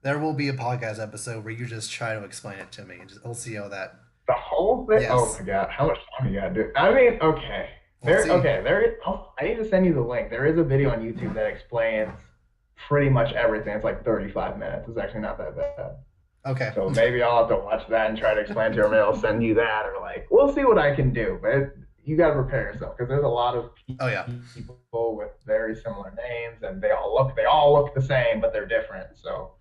there will be a podcast episode where you just try to explain it to me and we'll see how that. the whole thing, oh Yes. my God, how much time you gotta do? I mean, okay. We'll see. There is, I need to send you the link. There is a video on YouTube that explains pretty much everything. It's like 35 minutes. It's actually not that bad. Okay. So maybe I'll have to watch that and try to explain to you, or maybe I'll send you that, or like, we'll see what I can do. But you got to prepare yourself because there's a lot of Oh yeah. people with very similar names, and they all look the same, but they're different. So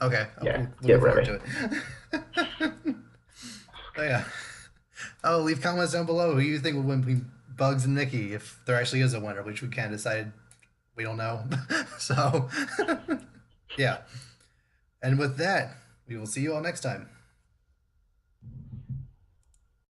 Okay. yeah, I'm looking get forward ready. to it. Oh yeah. Oh, leave comments down below who you think will win between Bugs and Mickey if there actually is a winner, which we kind of decided we don't know. So, yeah. And with that, we will see you all next time.